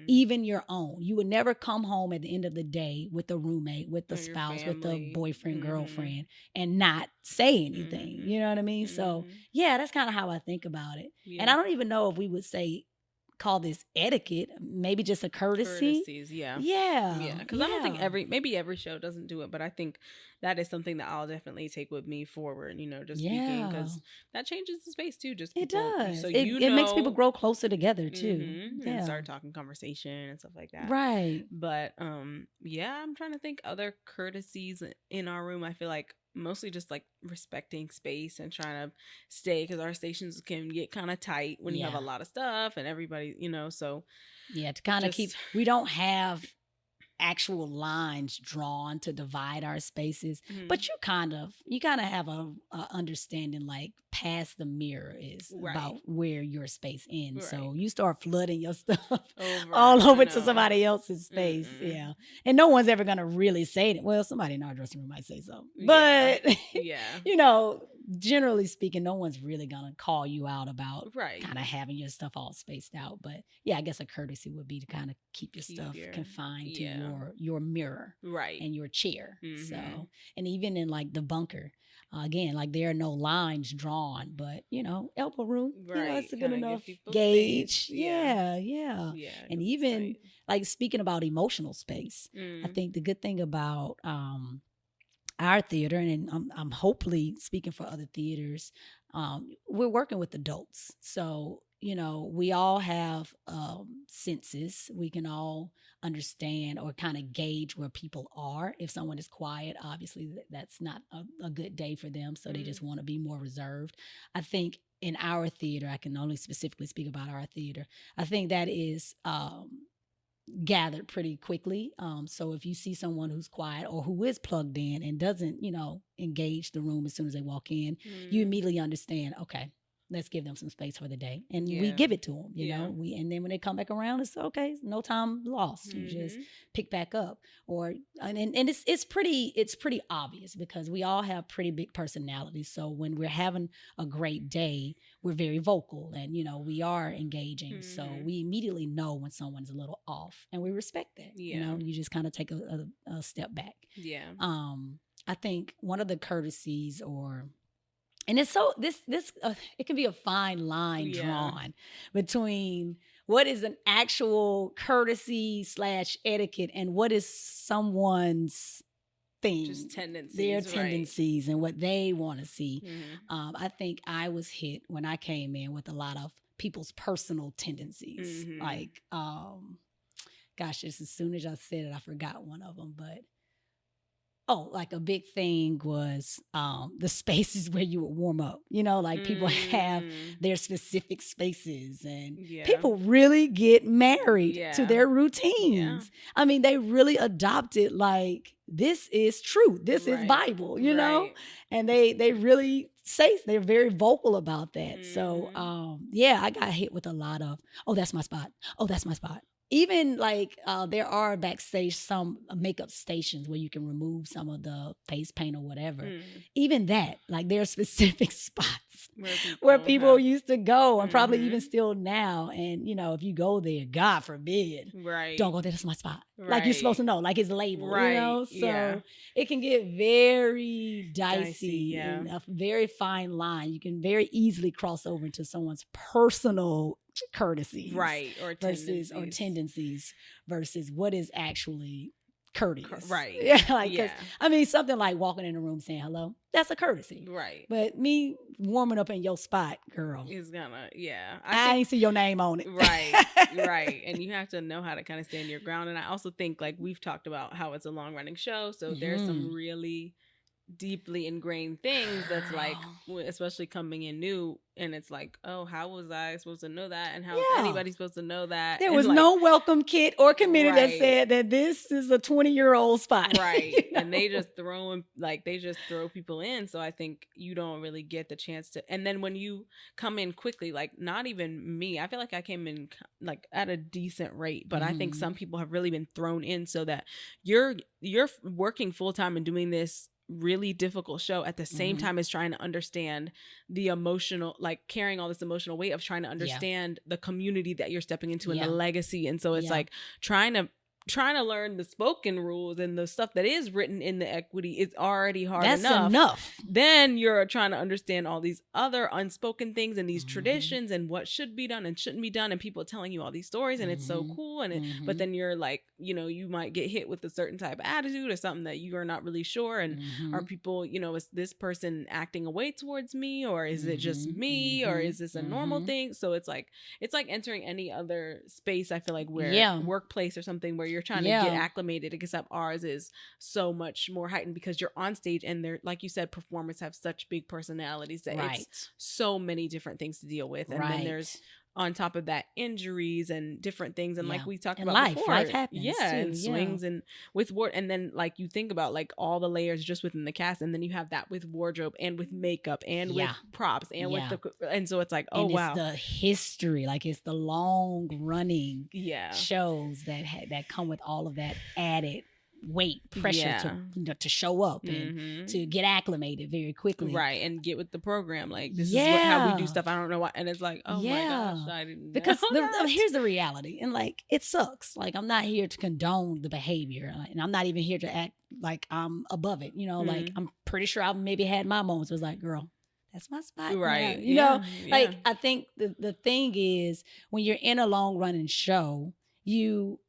even your own? You would never come home at the end of the day with a roommate, with the spouse, with the boyfriend, girlfriend, and not say anything. You know what I mean? So yeah, that's kind of how I think about it. Yeah. And I don't even know if we would call this etiquette, maybe just a courtesy. Courtesies, yeah. Because I don't think every show doesn't do it, but I think that is something that I'll definitely take with me forward, you know, just speaking, because that changes the space too. Just people, it does. So it makes people grow closer together too, and start talking conversation and stuff like that. Right. But yeah, I'm trying to think other courtesies in our room. I feel like mostly just like respecting space and trying to stay, because our stations can get kind of tight when you have a lot of stuff and everybody, you know, so to kind of keep, we don't have actual lines drawn to divide our spaces, but you kind of have a understanding, like past the mirror is about where your space ends. So you start flooding your stuff all over to somebody else's space. Yeah. And no one's ever going to really say it. Well, somebody in our dressing room might say so, but you know, generally speaking, no one's really going to call you out about kind of having your stuff all spaced out. But yeah, I guess a courtesy would be to kind of keep your stuff confined to your mirror and your chair. So, and even in like the bunker, again, like there are no lines drawn, but you know, elbow room, you know, it's a good enough gauge. Yeah. And even like speaking about emotional space, I think the good thing about our theater, and I'm hopefully speaking for other theaters, we're working with adults. So, you know, we all have senses. We can all understand or kind of gauge where people are. If someone is quiet, obviously that's not a good day for them. So they just want to be more reserved. I think in our theater, I can only specifically speak about our theater, I think that is gathered pretty quickly. So if you see someone who's quiet or who is plugged in and doesn't, you know, engage the room as soon as they walk in, you immediately understand, okay, let's give them some space for the day. And we give it to them, you know, and then when they come back around, it's okay. No time lost. You just pick back up, and it's pretty obvious because we all have pretty big personalities. So when we're having a great day, we're very vocal and, you know, we are engaging. So we immediately know when someone's a little off and we respect that, you know, you just kind of take a step back. Yeah. I think one of the courtesies and it's so this it can be a fine line drawn between what is an actual courtesy / etiquette and what is someone's thing, just tendencies, their tendencies and what they want to see. I think I was hit when I came in with a lot of people's personal tendencies. Like, gosh, just as soon as I said it, I forgot one of them, but like a big thing was the spaces where you would warm up. You know, like people have their specific spaces and people really get married to their routines. I mean, they really adopted like, this is truth. This is Bible, you know? And they really say, they're very vocal about that. So, I got hit with a lot of, oh, that's my spot. Oh, that's my spot. even like there are backstage some makeup stations where you can remove some of the face paint or whatever. Even that, like there are specific spots where people used to go, and probably even still now. And if you go there, God forbid, don't go there. That's my spot. Like you're supposed to know, like it's labeled, so it can get very dicey and a very fine line. You can very easily cross over into someone's personal courtesies, or tendencies versus what is actually courteous, right? Cause, I mean, something like walking in a room saying hello, that's a courtesy, right? But me warming up in your spot, girl, is gonna I ain't see your name on it, right. And you have to know how to kind of stand your ground. And I also think, like we've talked about, how it's a long running show, so there's some really deeply ingrained things that's like, especially coming in new, and it's like, oh, how was I supposed to know that, and how is anybody supposed to know that? There was no welcome kit or committee that said that this is a 20-year-old spot, right? And they just throw people in. So I think you don't really get the chance to. And then when you come in quickly, like not even me, I feel like I came in like at a decent rate, but I think some people have really been thrown in so that you're working full time and doing this really difficult show at the same time as trying to understand the emotional, like carrying all this emotional weight of trying to understand the community that you're stepping into and the legacy. And so it's like trying to learn the spoken rules and the stuff that is written in the equity is already hard enough. Then you're trying to understand all these other unspoken things and these traditions and what should be done and shouldn't be done, and people telling you all these stories, and it's so cool. And but then you're like, you might get hit with a certain type of attitude or something that you are not really sure. And are people, is this person acting away towards me, or is it just me, or is this a normal thing? So it's like entering any other space, I feel like, where workplace or something where you're trying to get acclimated, except ours is so much more heightened because you're on stage and they're, like you said, performers have such big personalities that it's so many different things to deal with. And then there's, on top of that, injuries and different things. And like we talked about before, life happens and swings and with and then like you think about like all the layers just within the cast, and then you have that with wardrobe and with makeup and with props and with and so it's like, oh, and wow, it's the history, like it's the long running shows that come with all of that added weight, pressure to show up and to get acclimated very quickly, right, and get with the program. Like this is how we do stuff. I don't know why, and it's like, oh my gosh, I didn't know because here's the reality, and like it sucks. Like I'm not here to condone the behavior, and I'm not even here to act like I'm above it. Like I'm pretty sure I've maybe had my moments. It was like, girl, that's my spot, right? Like I think the thing is when you're in a long running show, you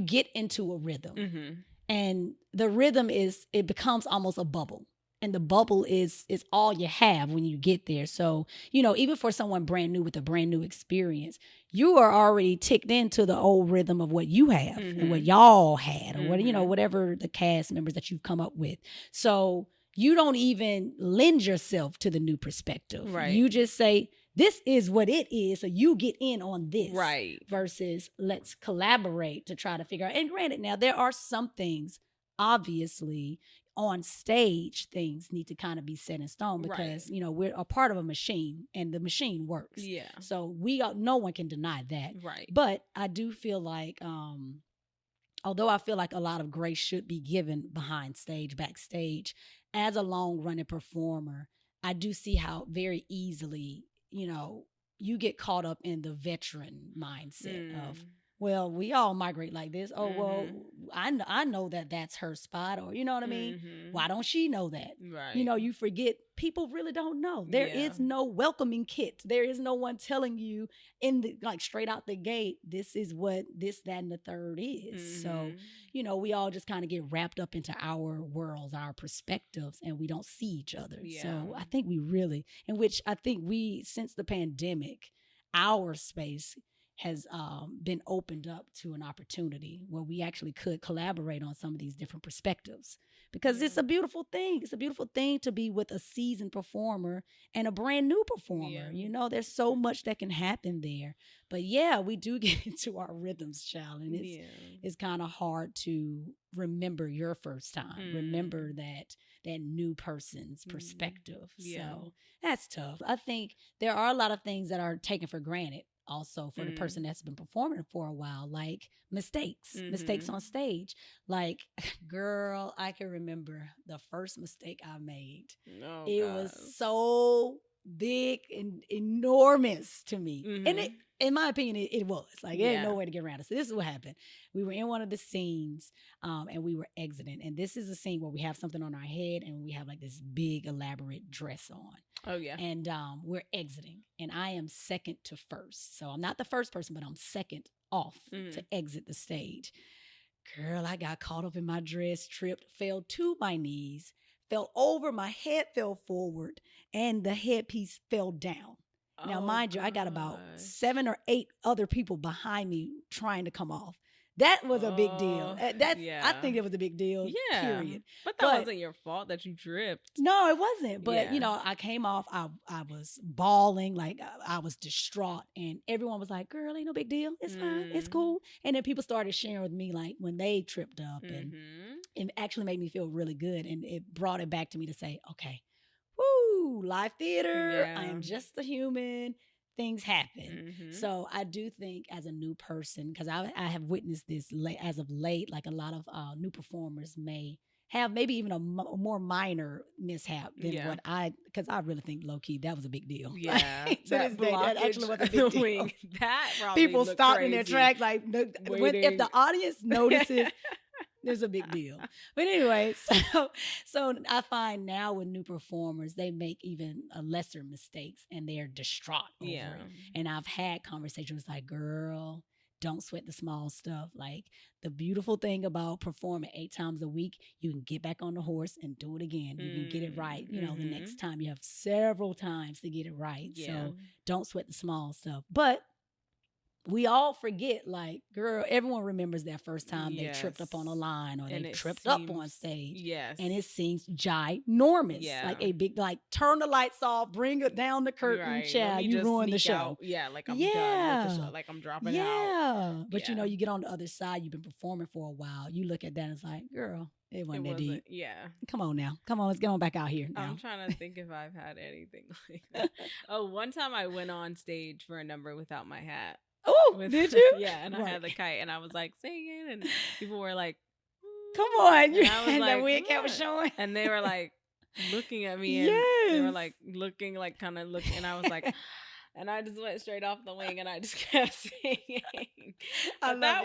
get into a rhythm. And the rhythm it becomes almost a bubble. And the bubble is all you have when you get there. So, even for someone brand new with a brand new experience, you are already ticked into the old rhythm of what you have and what y'all had, or what, whatever the cast members that you've come up with. So you don't even lend yourself to the new perspective. Right. You just say, this is what it is, so you get in on this. Right. Versus let's collaborate to try to figure out. And granted, now there are some things, obviously, on stage, things need to kind of be set in stone because, we're a part of a machine and the machine works. Yeah. So no one can deny that. Right. But I do feel like, although I feel like a lot of grace should be given backstage, as a long running performer, I do see how very easily, you get caught up in the veteran mindset of, well, we all migrate like this. Oh, well, I know that that's her spot, or you know what I mean? Why don't she know that? Right. You forget people really don't know. There is no welcoming kit. There is no one telling you straight out the gate, this is what this, that, and the third is. So, we all just kind of get wrapped up into our worlds, our perspectives, and we don't see each other. Yeah. So I think since the pandemic, our space has been opened up to an opportunity where we actually could collaborate on some of these different perspectives, because it's a beautiful thing. It's a beautiful thing to be with a seasoned performer and a brand new performer. There's so much that can happen there. But we do get into our rhythms, child, and it's kind of hard to remember your first time. Remember that new person's perspective. So that's tough. I think there are a lot of things that are taken for granted also for the person that's been performing for a while, like mistakes on stage. Like, girl, I can remember the first mistake I made. Oh, it gosh. was so big and enormous to me. And it, in my opinion, it was like, there ain't no way to get around it. So this is what happened. We were in one of the scenes and we were exiting. And this is a scene where we have something on our head and we have like this big elaborate dress on. Oh, yeah. And we're exiting. And I am second to first. So I'm not the first person, but I'm second off to exit the stage. Girl, I got caught up in my dress, tripped, fell to my knees, fell over, my head fell forward, and the headpiece fell down. Now, mind you, I got about 7 or 8 other people behind me trying to come off. That was a big deal. I think it was a big deal. Yeah. Period. But that wasn't your fault that you tripped. No, it wasn't. But I came off. I was bawling, like I was distraught, and everyone was like, "Girl, ain't no big deal. It's fine. It's cool." And then people started sharing with me like when they tripped up, and it actually made me feel really good, and it brought it back to me to say, "Okay, woo, live theater. I am just a human. Things happen." So I do think as a new person, because I have witnessed this as of late, like a lot of new performers may have maybe even a more minor mishap than what because I really think low key that was a big deal. Yeah, like, to this day, that actually was a big deal. That probably people stopped in their tracks, like if the audience notices. There's a big deal. But anyway, so I find now with new performers, they make even lesser mistakes and they're distraught over it. And I've had conversations like, girl, don't sweat the small stuff. Like the beautiful thing about performing 8 times a week, you can get back on the horse and do it again. You can get it right. You know, the next time you have several times to get it right. So don't sweat the small stuff. But we all forget, like, girl, everyone remembers that first time they tripped up on a line or they tripped up on stage. Yes. And it seems ginormous. Yeah. Like a big, like, turn the lights off, bring it down the curtain, child, you ruined the show. Out. Yeah, like I'm done with the show. Like I'm dropping out. Yeah. But you know, you get on the other side, you've been performing for a while. You look at that and it's like, girl, it wasn't that deep. Yeah. Come on now. Come on, let's get on back out here now. I'm trying to think if I've had anything like that. Oh, one time I went on stage for a number without my hat. Oh, did you? Yeah, and I had the kite, and I was like singing, and people were like, "Come on!" And I was and like, the wig cap was showing, and they were like looking at me, and they were like looking, like kind of looking, and I was like, and I just went straight off the wing, and I just kept singing. But that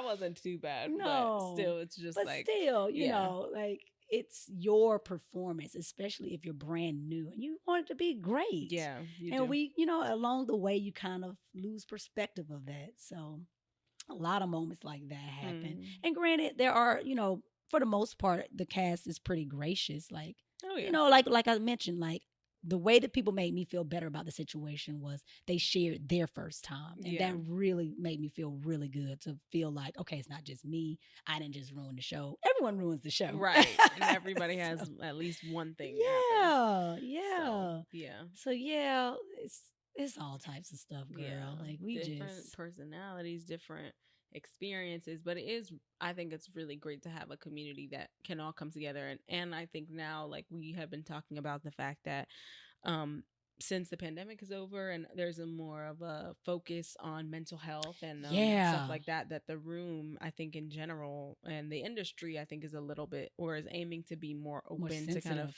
wasn't too bad. No, but still, it's just you know, like. It's your performance, especially if you're brand new and you want it to be great. Yeah. We, you know, along the way, you kind of lose perspective of that. So a lot of moments like that happen. And granted, there are, you know, for the most part, the cast is pretty gracious. Like, you know, like I mentioned, like, the way that people made me feel better about the situation was they shared their first time. And that really made me feel really good to feel like, okay, it's not just me. I didn't just ruin the show. Everyone ruins the show. Right. And everybody has at least one thing. Yeah. So it's all types of stuff, girl. Yeah. Like we different personalities, different experiences, but I think it's really great to have a community that can all come together, and I think now, like, we have been talking about the fact that since the pandemic is over and there's a more of a focus on mental health and stuff like that the room, I think in general, and the industry, I think is a little bit, or is aiming to be more open to kind of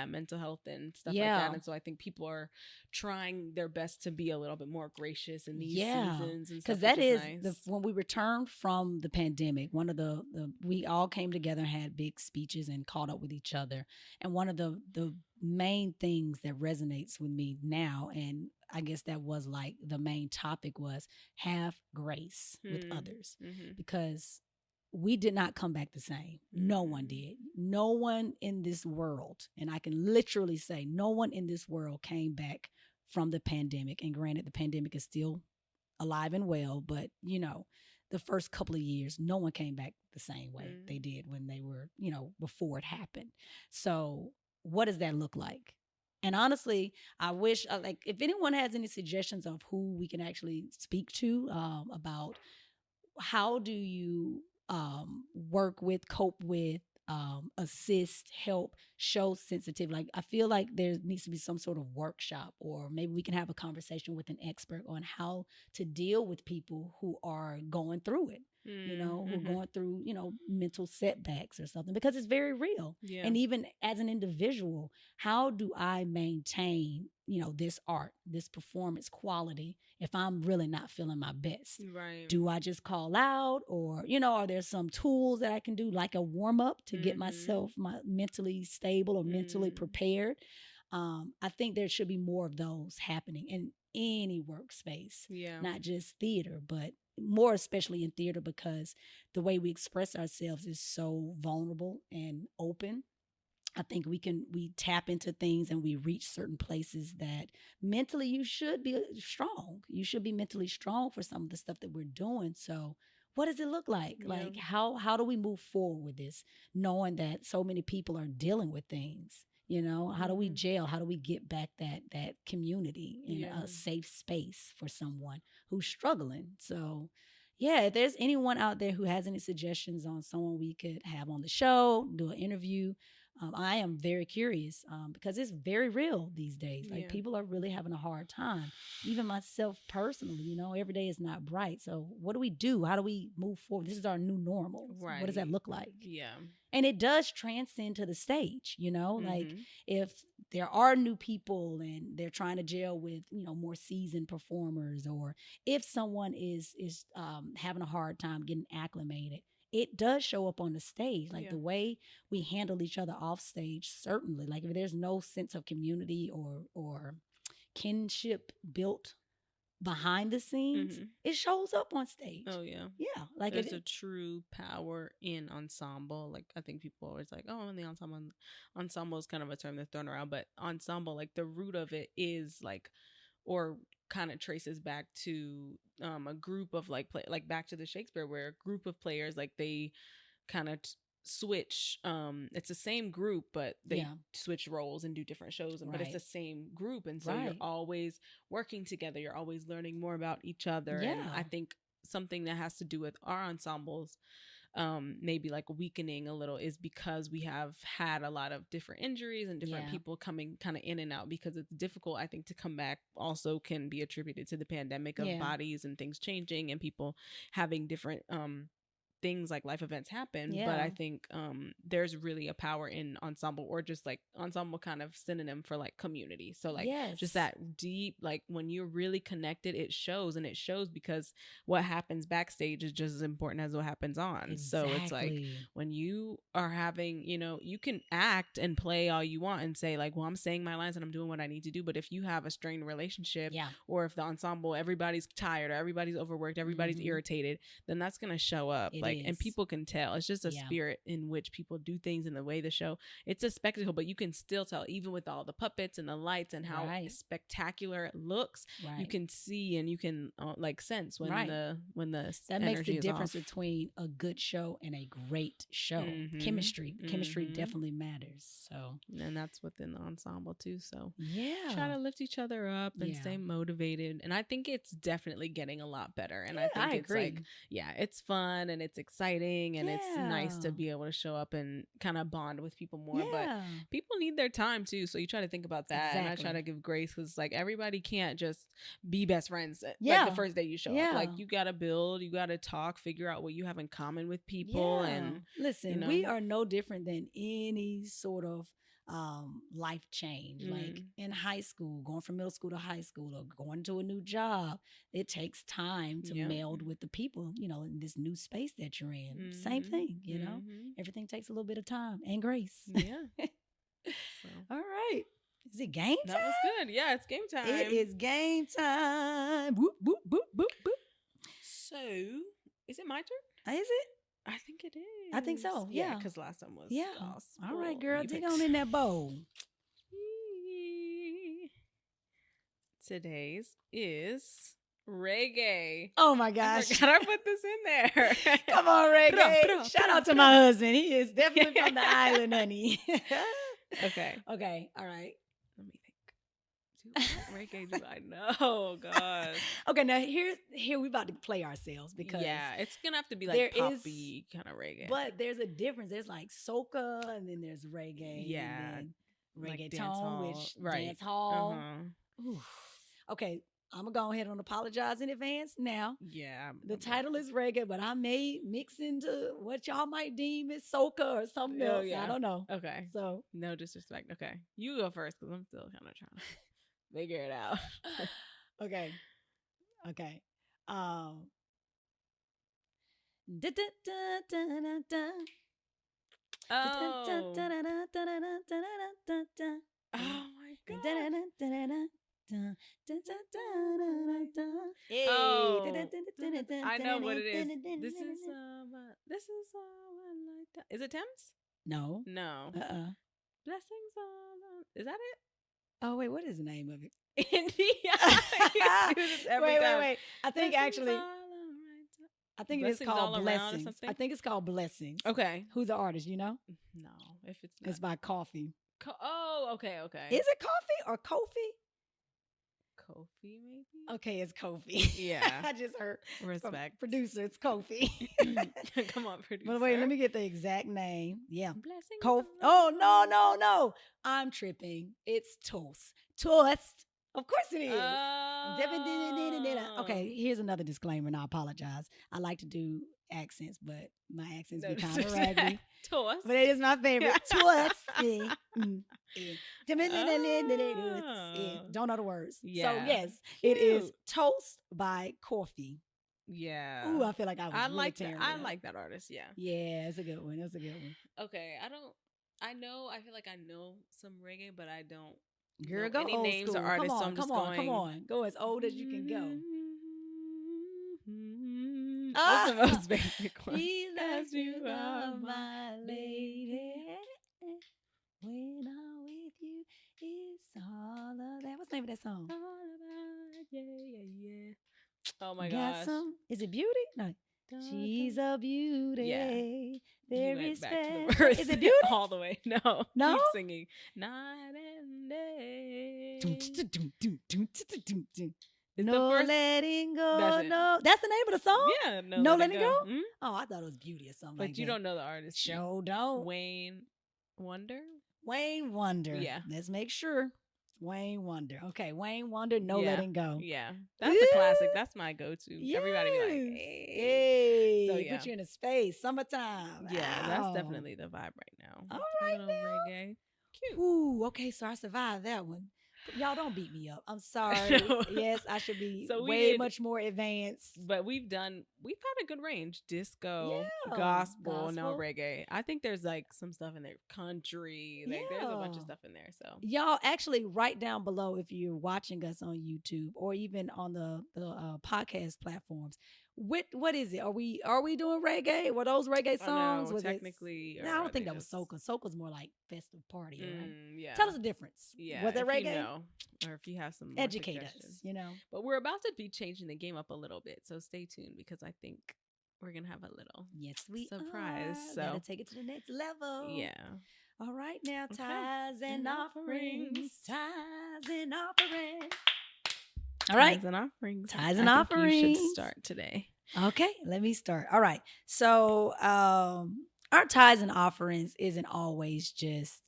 mental health and stuff like that. And so I think people are trying their best to be a little bit more gracious in these seasons and stuff. Because that is nice. When we returned from the pandemic, one of the we all came together and had big speeches and caught up with each other. And one of the main things that resonates with me now, and I guess that was like the main topic, was have grace with others, because we did not come back the same. No one did. No one in this world, and I can literally say no one in this world came back from the pandemic. And granted, the pandemic is still alive and well, but you know, the first couple of years, no one came back the same way they did when they were, you know, before it happened. So what does that look like? And honestly, I wish, like, if anyone has any suggestions of who we can actually speak to about how do you cope with assist, help, show sensitive. Like I feel like there needs to be some sort of workshop, or maybe we can have a conversation with an expert on how to deal with people who are going through it. Who are going through, mental setbacks or something, because it's very real. Yeah. And even as an individual, how do I maintain, this art, this performance quality if I'm really not feeling my best? Right. Do I just call out, or, are there some tools that I can do, like a warm up to get myself mentally stable or mentally prepared? I think there should be more of those happening in any workspace, not just theater, but more especially in theater, because the way we express ourselves is so vulnerable and open. I think we tap into things and we reach certain places that mentally you should be strong. You should be mentally strong for some of the stuff that we're doing. So what does it look like? Yeah. Like how do we move forward with this, knowing that so many people are dealing with things? How do we gel? How do we get back that community in a safe space for someone who's struggling? So, yeah, if there's anyone out there who has any suggestions on someone we could have on the show, do an interview, I am very curious because it's very real these days. Like people are really having a hard time. Even myself personally, every day is not bright. So what do we do? How do we move forward? This is our new normal. Right. What does that look like? Yeah. And it does transcend to the stage, like if there are new people and they're trying to gel with, more seasoned performers, or if someone is having a hard time getting acclimated, it does show up on the stage. Like the way we handle each other off stage, certainly. Like if there's no sense of community or kinship built behind the scenes, it shows up on stage. Oh yeah. Yeah. Like there's a true power in ensemble. Like I think people are always like, oh, in the ensemble. Ensemble is kind of a term that's thrown around, but ensemble, like the root of it is like, or kind of traces back to a group of like back to the Shakespeare, where a group of players, like they kind of switch. It's the same group, but they switch roles and do different shows, but it's the same group, and so you're always working together, you're always learning more about each other. And I think something that has to do with our ensembles maybe like weakening a little is because we have had a lot of different injuries and different people coming kind of in and out, because it's difficult, I think, to come back. Also can be attributed to the pandemic of bodies and things changing and people having different things, like life events happen. But I think there's really a power in ensemble, or just like ensemble kind of synonym for like community. So like just that deep, like when you're really connected, it shows, and it shows because what happens backstage is just as important as what happens on. So it's like when you are having, you can act and play all you want and say like, well, I'm saying my lines and I'm doing what I need to do. But if you have a strained relationship, or if the ensemble, everybody's tired or everybody's overworked, everybody's irritated, then that's going to show up. And people can tell. It's just a spirit in which people do things, in the way the show, it's a spectacle, but you can still tell, even with all the puppets and the lights and how spectacular it looks. You can see and you can like sense when the that makes the difference between a good show and a great show. Chemistry definitely matters. So, and that's within the ensemble too. So try to lift each other up and stay motivated. And I think it's definitely getting a lot better. And I think it's agree. Like, it's fun and it's exciting, and it's nice to be able to show up and kind of bond with people more. But people need their time too, so you try to think about that. And I try to give grace, because like everybody can't just be best friends like the first day you show up. Like you gotta build, you gotta talk, figure out what you have in common with people. And listen, we are no different than any sort of life change. Like in high school, going from middle school to high school, or going to a new job, it takes time to meld with the people, in this new space that you're in. Same thing, everything takes a little bit of time and grace. All right, is it game time? That was good. Yeah, it's game time. It is game time. Boop, boop, boop, boop, boop. So is it my turn? Is it? I think it is. I think so. Yeah, because last time was gospel. All right, girl, dig on in that bowl. Today's is reggae. Oh my gosh, I forgot I put this in there. Come on, reggae. Shout out to my husband. He is definitely from the island, honey. Okay. All right. Let me think. What reggae do I know? Oh, God. Okay, now here we about to play ourselves because it's gonna have to be like poppy kind of reggae. But there's a difference. There's like soca, and then there's reggae, and then reggaeton, which dance hall. Okay, I'm gonna go ahead and apologize in advance now. Yeah, the title is reggae, but I may mix into what y'all might deem is soca or something else. I don't know. Okay, so no disrespect. Okay, you go first because I'm still kind of trying to figure it out. Okay. Oh my God. I know what it is. This is like that. Is it Thames? No. Blessings on. Is that it? Oh wait, what is the name of it? India. Wait. I think actually. I think it is called Blessings. I think it's called Blessings. Okay. Who's the artist? You know? No. If it's not. It's by Coffee. Okay. Is it Coffee or Kofi? Kofi, maybe. Okay, it's Kofi. Yeah. I just heard. Respect. Producer, it's Kofi. Come on, producer. But wait, let me get the exact name. Yeah. Blessings. Kofi. Oh no! I'm tripping. It's Toast. Of course it is. Okay, here's another disclaimer, and I apologize. I like to do accents, but my accents be kind of raggedy. Toast. But it is my favorite. Toast. Don't know the words. Yeah. So yes, it is Toast by Coffee. Yeah. Ooh, I feel like I like that. I like that artist. Yeah. Yeah, it's a good one. Okay, I feel like I know some reggae, but I don't. Girl, go any old names school. or artists. Come on. Go as old as you can go. That's the most basic one. Jesus, you are my lady. When I'm with you, it's all of that. What's the name of that song? All about, yeah. Oh my gosh. Is it Beauty? No. She's a beauty. Yeah. Very Is it Beauty? All the way. No. Keep singing. Night and day. No letting go. No. That's the name of the song? Yeah. No letting go? Mm-hmm. Oh, I thought it was Beauty or something but like that. But you don't know the artist. Sure don't. Wayne Wonder? Wayne Wonder. Yeah. Let's make sure. Wayne Wonder. Okay, Wayne Wonder, No Letting Go. Yeah. That's a classic. That's my go-to. Yes. Everybody be like, hey. So put you in a space. Summertime. Yeah, that's definitely the vibe right now. All right now. Reggae. Cute. Ooh, okay, so I survived that one. Y'all don't beat me up. I'm sorry. Yes, I should be much more advanced. But we've had a good range. Disco, gospel, now reggae. I think there's like some stuff in there. Country. Like there's a bunch of stuff in there. So y'all actually write down below if you're watching us on YouTube or even on the podcast platforms. What is it? Are we doing reggae? Were those reggae songs? No, technically. No, I don't think that was soca. Soca's more like festive party, right? Yeah. Tell us the difference. Yeah. Was it reggae? You know, or if you have some educate us, But we're about to be changing the game up a little bit, so stay tuned because I think we're gonna have a little surprise. So gotta take it to the next level. Yeah. All right now, tithes and offerings. Tithes and offerings. All right. Tithes and offerings. Tithes and offerings. You should start today. Okay, let me start. All right. So our tithes and offerings isn't always just,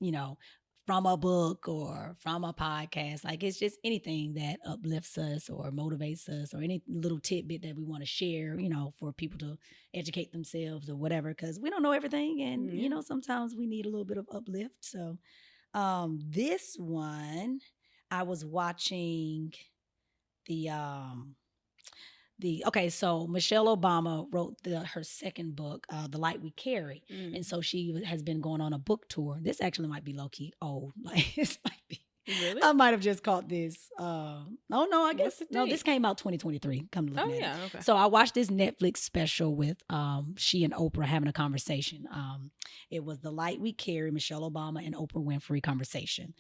from a book or from a podcast. Like it's just anything that uplifts us or motivates us or any little tidbit that we want to share, for people to educate themselves or whatever, because we don't know everything. And, sometimes we need a little bit of uplift. So this one, I was watching so Michelle Obama wrote her second book, The Light We Carry. And so she has been going on a book tour. This actually might be low-key old. Like this might be. Really? I might have just caught this. I guess. No, this came out 2023. Come to look at it. Okay. So I watched this Netflix special with she and Oprah having a conversation. It was The Light We Carry, Michelle Obama and Oprah Winfrey conversation.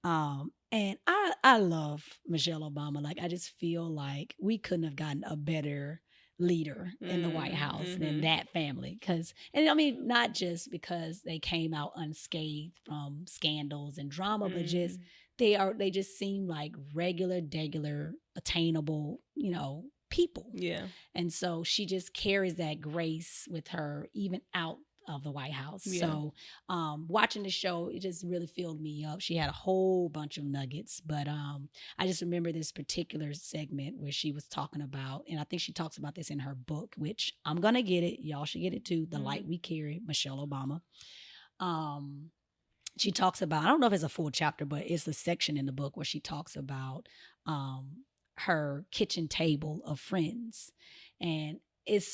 And I love Michelle Obama. Like, I just feel like we couldn't have gotten a better leader in the White House than that family. Not just because they came out unscathed from scandals and drama, but just they just seem like regular, attainable, people. Yeah. And so she just carries that grace with her even out of the White House. Yeah. So watching the show, it just really filled me up. She had a whole bunch of nuggets, but I just remember this particular segment where she was talking about, and I think she talks about this in her book, which I'm going to get it. Y'all should get it too. The Light We Carry, Michelle Obama. She talks about, I don't know if it's a full chapter, but it's a section in the book where she talks about her kitchen table of friends. And it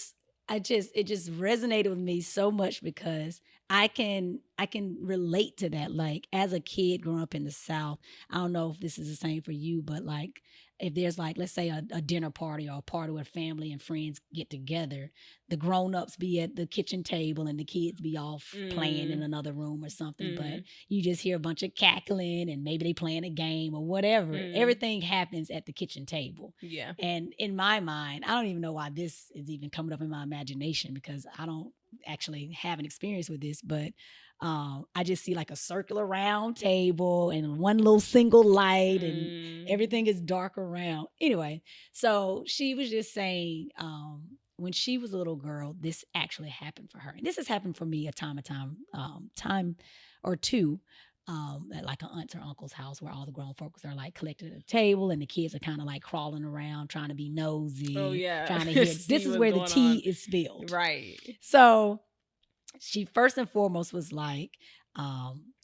just resonated with me so much because I can relate to that. Like as a kid growing up in the South, I don't know if this is the same for you, but like if there's like, let's say a dinner party or a party where family and friends get together, the grown-ups be at the kitchen table and the kids be off playing in another room or something. But you just hear a bunch of cackling and maybe they playing a game or whatever. Everything happens at the kitchen table. Yeah. And in my mind, I don't even know why this is even coming up in my imagination because I don't actually have an experience with this, but I just see like a circular round table and one little single light and everything is dark around. Anyway, so she was just saying when she was a little girl, this actually happened for her. And this has happened for me a time or two at like an aunt's or uncle's house where all the grown folks are like collected at a table and the kids are kind of like crawling around trying to be nosy. Oh, yeah. Trying to hear. This is where the tea is spilled. Right. So she first and foremost was like,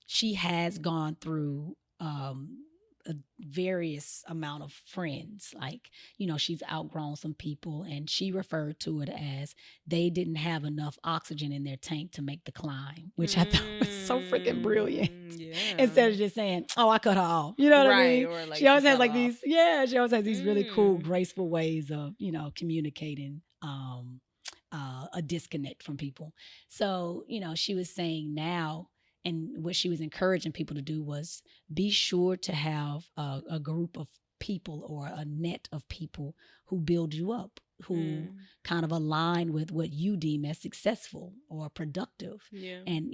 she has gone through a various amount of friends. Like, she's outgrown some people and she referred to it as they didn't have enough oxygen in their tank to make the climb, which I thought was so freaking brilliant. Yeah. Instead of just saying, oh, I cut her off. You know what I mean? Or like she always has like these, she always has these really cool, graceful ways of, communicating a disconnect from people. So, she was saying now, and what she was encouraging people to do was be sure to have a group of people or a net of people who build you up, who kind of align with what you deem as successful or productive. Yeah. And,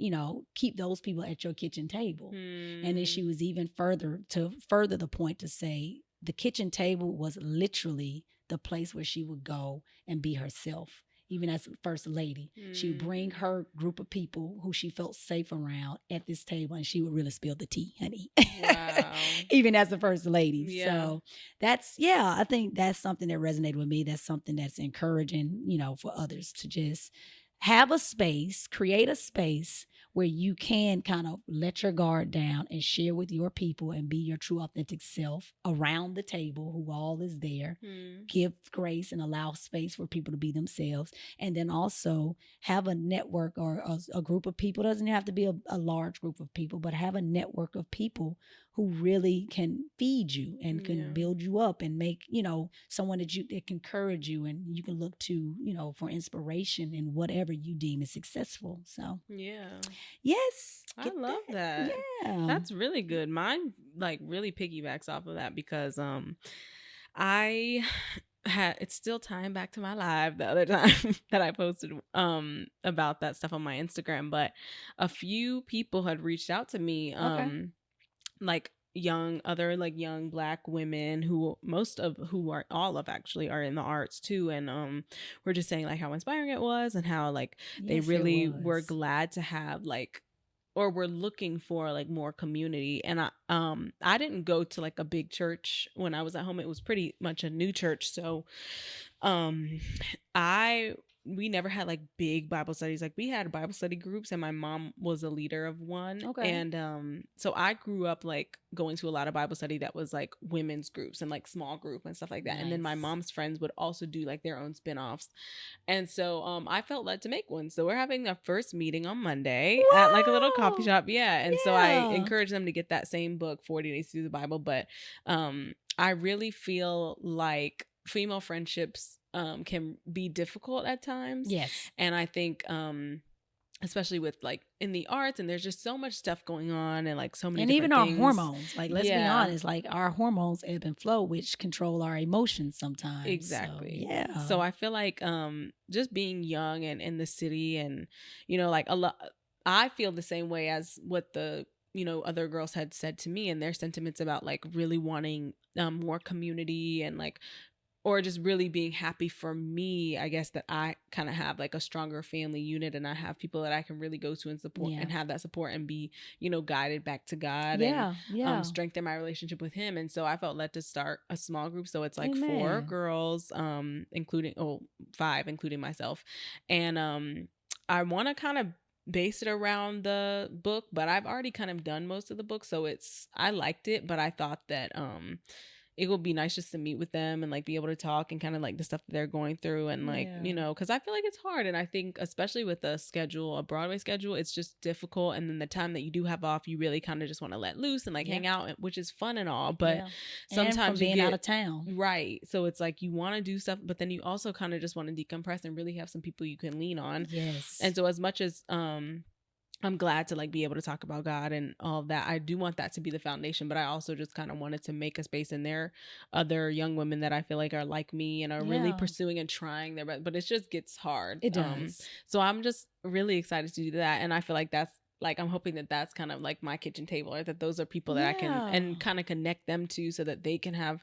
keep those people at your kitchen table. And then she was even further the point to say the kitchen table was literally the place where she would go and be herself. Even as first lady, she would bring her group of people who she felt safe around at this table, and she would really spill the tea, honey. Wow. Even as the first lady. Yeah. So I think that's something that resonated with me. That's something that's encouraging, for others to just have a space, create a space where you can kind of let your guard down and share with your people and be your true authentic self around the table who all is there. Give grace and allow space for people to be themselves. And then also have a network or a group of people. It doesn't have to be a large group of people, but have a network of people who really can feed you and can build you up and make, someone that can encourage you and you can look to, for inspiration in whatever you deem is successful. So, yes. I love that. Yeah. That's really good. Mine like really piggybacks off of that because it's still tying back to my live the other time that I posted about that stuff on my Instagram, but a few people had reached out to me like young Black women who all of actually are in the arts too, and we're just saying like how inspiring it was and how like they really were glad to have like, or were looking for like more community. And I didn't go to like a big church when I was at home. It was pretty much a new church, so we never had like big Bible studies. Like we had Bible study groups and my mom was a leader of one. Okay. And so I grew up like going to a lot of Bible study that was like women's groups and like small group and stuff like that. Nice. And then my mom's friends would also do like their own spin-offs. And so I felt led to make one. So we're having a first meeting on Monday at like a little coffee shop. Yeah. And so I encourage them to get that same book, 40 Days Through the Bible. But I really feel like female friendships can be difficult at times. Yes. And I think especially with like in the arts, and there's just so much stuff going on and like so many and even things. Our hormones, like let's be honest, like our hormones ebb and flow, which control our emotions sometimes. Exactly. So, so I feel like just being young and in the city and like a lot, I feel the same way as what the other girls had said to me and their sentiments about like really wanting more community and like, or just really being happy for me, I guess, that I kind of have like a stronger family unit and I have people that I can really go to and support and have that support and be, guided back to God and strengthen my relationship with him. And so I felt led to start a small group. So it's like 4 girls, including 5, including myself. And I want to kind of base it around the book, but I've already kind of done most of the book. So I liked it, but I thought that, it would be nice just to meet with them and like be able to talk and kind of like the stuff that they're going through and like, because I feel like it's hard. And I think especially with a Broadway schedule, it's just difficult. And then the time that you do have off, you really kind of just want to let loose and like hang out, which is fun and all. But sometimes being out of town. Right. So it's like you want to do stuff, but then you also kind of just want to decompress and really have some people you can lean on. Yes. And so as much as, I'm glad to like be able to talk about God and all of that. I do want that to be the foundation, but I also just kind of wanted to make a space in there. Other young women that I feel like are like me and are really pursuing and trying their best, but it just gets hard. It does. So I'm just really excited to do that. And I feel like that's like, I'm hoping that that's kind of like my kitchen table, or that those are people that I can and kind of connect them to so that they can have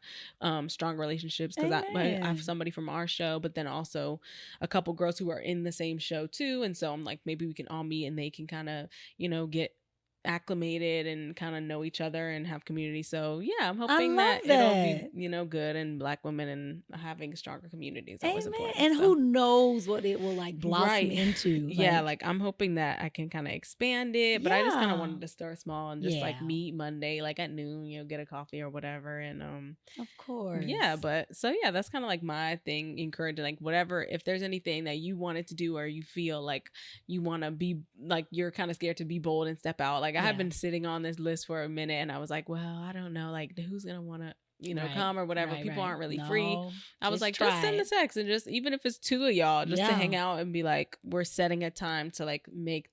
strong relationships. Because I have somebody from our show, but then also a couple girls who are in the same show too. And so I'm like, maybe we can all meet and they can kind of, get acclimated and kind of know each other and have community. So yeah, I'm hoping that it'll be, good, and Black women and having stronger communities. Always important. And who knows what it will like blossom into. Like I'm hoping that I can kind of expand it, but I just kind of wanted to start small and just like meet Monday, like at noon, get a coffee or whatever. And of course. But so that's kind of like my thing, encouraging like whatever, if there's anything that you wanted to do or you feel like you want to be like, you're kind of scared to be bold and step out. Like I have been sitting on this list for a minute and I was like, well, I don't know, like who's gonna want to come or whatever. People aren't really free. I was like, just send the text, and just even if it's 2 of y'all, just to hang out and be like, we're setting a time to like make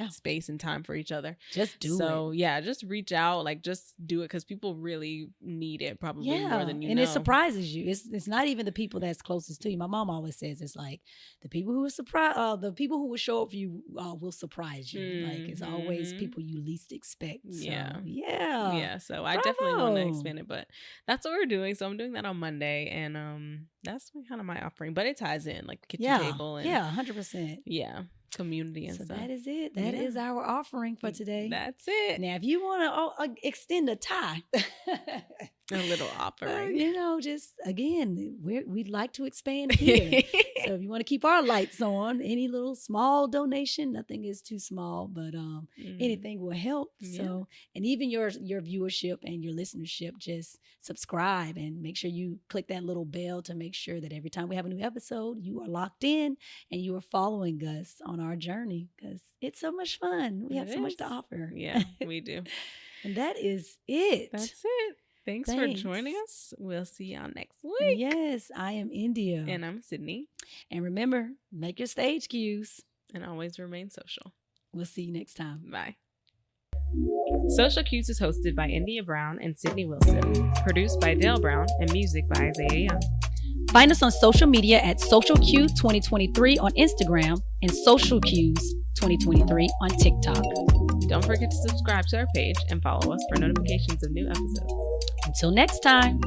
space and time for each other. Just do it. So just reach out, like just do it, because people really need it, probably more than you know. And it surprises you. It's not even the people that's closest to you. My mom always says it's like the people who are surprised, the people who will show up for you will surprise you. Like it's always people you least expect. So, So I definitely want to expand it, but that's what we're doing. So I'm doing that on Monday, and that's kind of my offering, but it ties in like the kitchen table and 100%. Community and stuff. That is it. That is our offering for today. That's it. Now, if you want to extend a tie, a little offering, just again, we'd like to expand here. So if you want to keep our lights on, any little small donation, nothing is too small, but anything will help. So, and even your viewership and your listenership, just subscribe and make sure you click that little bell to make sure that every time we have a new episode, you are locked in and you are following us on our journey, because it's so much fun. We have so much to offer. Yeah, we do. And that is it. That's it. Thanks for joining us. We'll see y'all next week. Yes, I am India. And I'm Sidney. And remember, make your stage cues. And always remain social. We'll see you next time. Bye. Social Cues is hosted by India Brown and Sidney Wilson. Produced by Dale Brown and music by Isaiah Young. Find us on social media at Social Q 2023 on Instagram and Social Cues 2023 on TikTok. Don't forget to subscribe to our page and follow us for notifications of new episodes. Until next time.